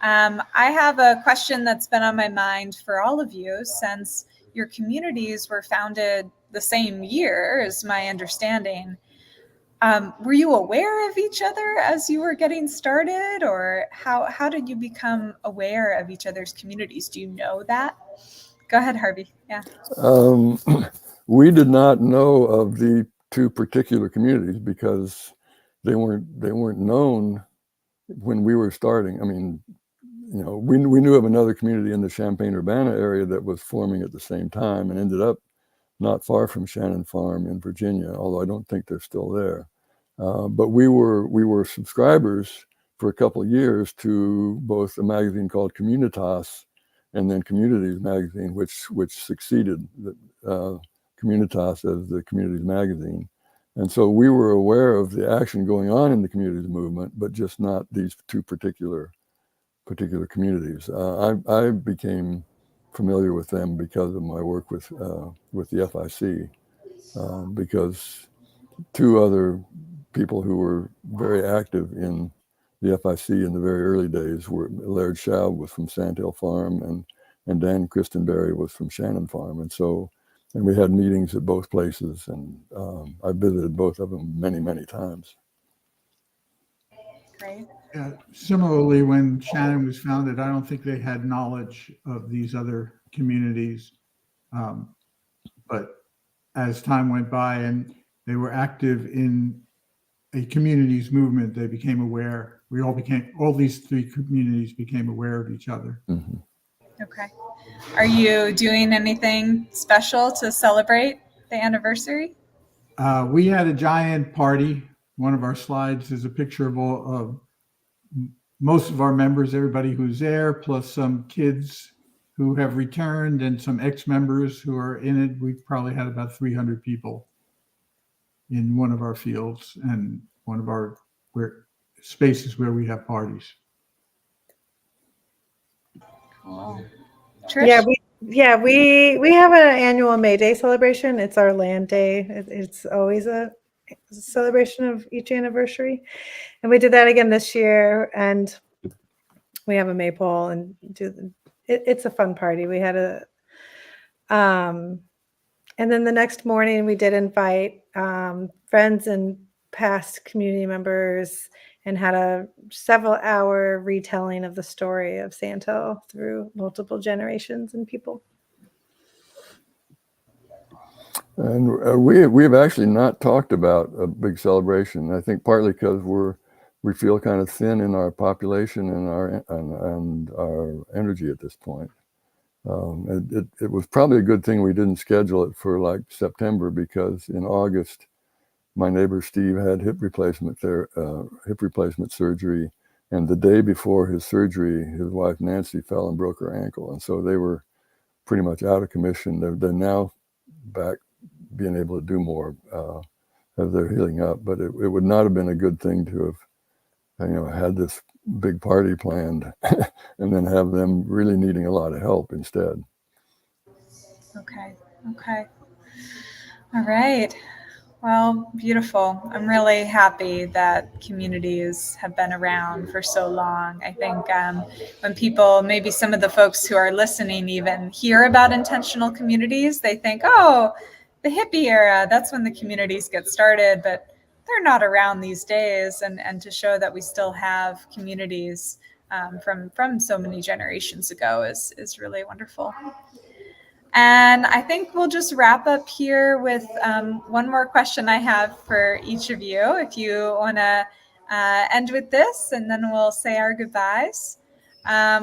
I have a question that's been on my mind for all of you since your communities were founded the same year, is my understanding. Were you aware of each other as you were getting started, or how did you become aware of each other's communities? Do you know that? Go ahead, Harvey. Yeah. We did not know of the two particular communities because they weren't known when we were starting. I mean, you know, we knew of another community in the Champaign-Urbana area that was forming at the same time and ended up not far from Shannon Farm in Virginia, although I don't think they're still there. But we were subscribers for a couple of years to both a magazine called Communitas and then Communities magazine, which succeeded Communitas as the Communities magazine. And so we were aware of the action going on in the communities movement, but just not these two particular communities. I became familiar with them because of my work with the FIC, because two other people who were very active in the FIC in the very early days were Laird Schaub was from Sandhill Farm and Dan Christenberry was from Shannon Farm. And we had meetings at both places, and I visited both of them many, many times. Great. Similarly, when Shannon was founded, I don't think they had knowledge of these other communities. But as time went by and they were active in a communities movement, they became aware. All these three communities became aware of each other. Mm-hmm. Okay. Are you doing anything special to celebrate the anniversary? We had a giant party. One of our slides is a picture of most of our members, everybody who's there, plus some kids who have returned and some ex-members who are in it. We probably had about 300 people in one of our fields and one of our spaces where we have parties. Cool. Trish? We have an annual May Day celebration. It's our land day. It's always a celebration of each anniversary, and we did that again this year. And we have a maypole and it's a fun party. We had and then the next morning we did invite friends and past community members and had a several-hour retelling of the story of Sandhill through multiple generations and people. And we have actually not talked about a big celebration. I think partly because we feel kind of thin in our population and our energy at this point. It was probably a good thing we didn't schedule it for like September, because in August, my neighbor Steve had hip replacement surgery, and the day before his surgery, his wife Nancy fell and broke her ankle, and so they were pretty much out of commission. They're now back being able to do more as they're healing up, but it would not have been a good thing to have had this big party planned and then have them really needing a lot of help instead. Okay. All right. Well, beautiful. I'm really happy that communities have been around for so long. I think when people, maybe some of the folks who are listening even hear about intentional communities, they think, oh, the hippie era, that's when the communities get started, but they're not around these days. And to show that we still have communities from so many generations ago is really wonderful. And I think we'll just wrap up here with one more question I have for each of you. If you want to end with this, and then we'll say our goodbyes,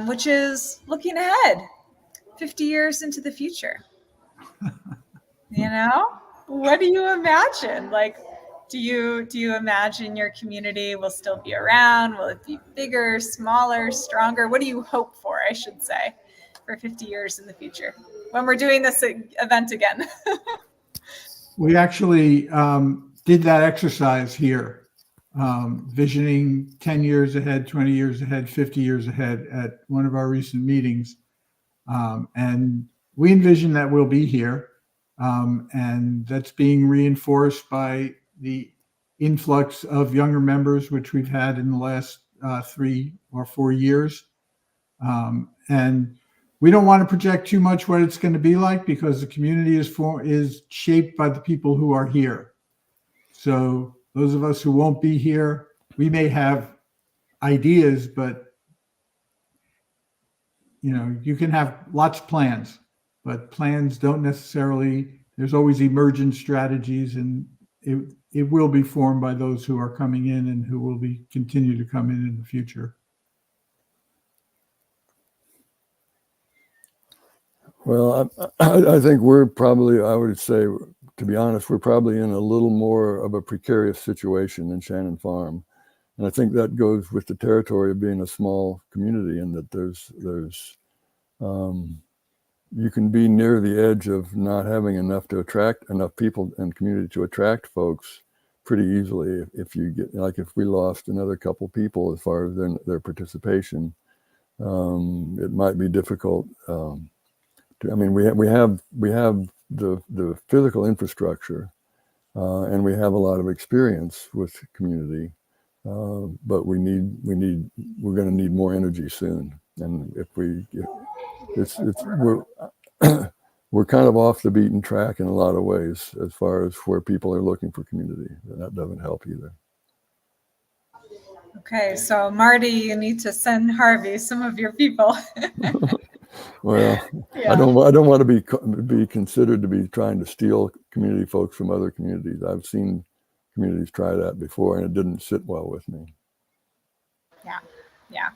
which is looking ahead 50 years into the future. What do you imagine? Like, do you imagine your community will still be around? Will it be bigger, smaller, stronger? What do you hope for, I should say, for 50 years in the future when we're doing this event again? We actually did that exercise here, visioning 10 years ahead, 20 years ahead, 50 years ahead at one of our recent meetings. And we envision that we'll be here. And that's being reinforced by the influx of younger members, which we've had in the last 3 or 4 years. And we don't want to project too much what it's going to be like, because the community is shaped by the people who are here. So those of us who won't be here, we may have ideas, but you can have lots of plans, but plans don't necessarily, there's always emergent strategies, and it will be formed by those who are coming in and who will continue to come in the future. Well, I think we're probably, I would say, to be honest, we're probably in a little more of a precarious situation than Shannon Farm. And I think that goes with the territory of being a small community, and that you can be near the edge of not having enough to attract enough people and community to attract folks pretty easily. If you get, like, if we lost another couple people as far as their participation, it might be difficult. I mean, we have the physical infrastructure, and we have a lot of experience with community, but we're going to need more energy soon. And we're kind of off the beaten track in a lot of ways as far as where people are looking for community, and that doesn't help either. Okay, so Marty, you need to send Harvey some of your people. Well, Yeah. I don't want to be considered to be trying to steal community folks from other communities. I've seen communities try that before, and it didn't sit well with me. Yeah.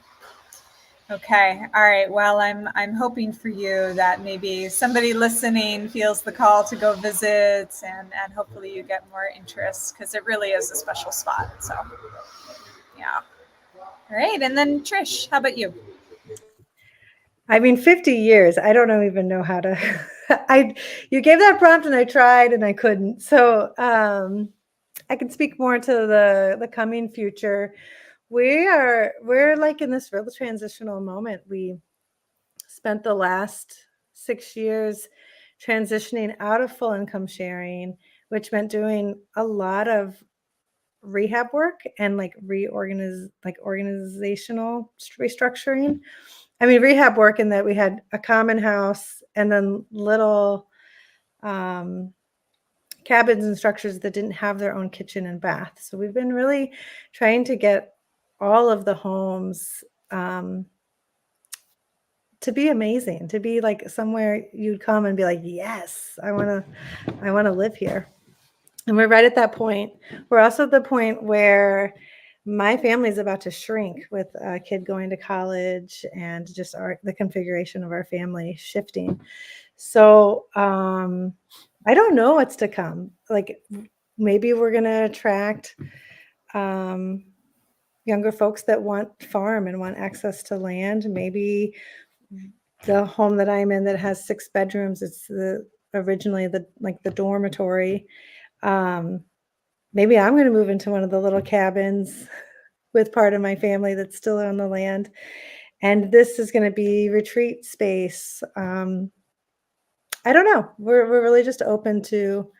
Okay. All right. Well, I'm hoping for you that maybe somebody listening feels the call to go visit, and hopefully you get more interest, because it really is a special spot. So, yeah. All right. And then Trish, how about you? I mean, 50 years, I don't even know how to, you gave that prompt and I tried and I couldn't. So I can speak more to the coming future. We're like in this real transitional moment. We spent the last 6 years transitioning out of full income sharing, which meant doing a lot of rehab work and organizational restructuring. I mean, rehab work in that we had a common house and then little cabins and structures that didn't have their own kitchen and bath. So we've been really trying to get all of the homes to be amazing, to be like somewhere you'd come and be like, yes, I want to live here. And we're right at that point. We're also at the point where my family is about to shrink with a kid going to college and just the configuration of our family shifting. So I don't know what's to come. Like, maybe we're going to attract younger folks that want farm and want access to land. Maybe the home that I'm in that has 6 bedrooms, it's originally the dormitory. Maybe I'm going to move into one of the little cabins with part of my family that's still on the land. And this is going to be retreat space. I don't know. We're really just open to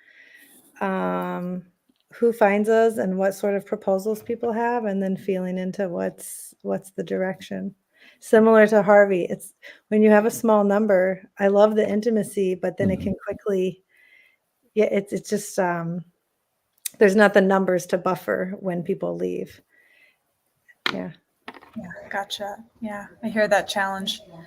who finds us and what sort of proposals people have, and then feeling into what's the direction. Similar to Harvey, it's when you have a small number, I love the intimacy, but then it can quickly, it's just, there's not the numbers to buffer when people leave. Yeah. Gotcha. Yeah, I hear that challenge. All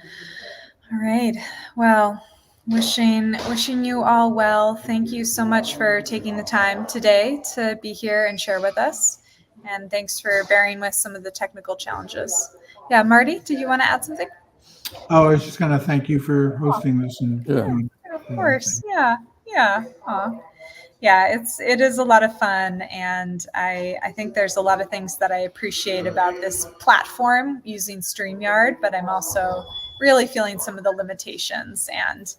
right. Well, wishing you all well. Thank you so much for taking the time today to be here and share with us. And thanks for bearing with some of the technical challenges. Yeah, Marty, did you want to add something? Oh, I was just going to thank you for hosting this. And of course. Yeah. Aww. Yeah, it is a lot of fun, and I think there's a lot of things that I appreciate about this platform using StreamYard, but I'm also really feeling some of the limitations, and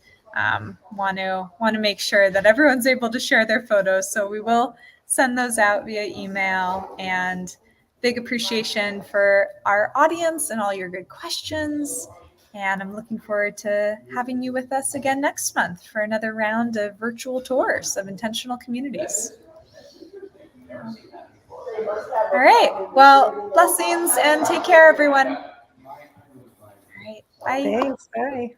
want to make sure that everyone's able to share their photos. So we will send those out via email, and big appreciation for our audience and all your good questions. And I'm looking forward to having you with us again next month for another round of virtual tours of intentional communities. All right. Well, blessings and take care, everyone. All right. Bye. Thanks. Bye.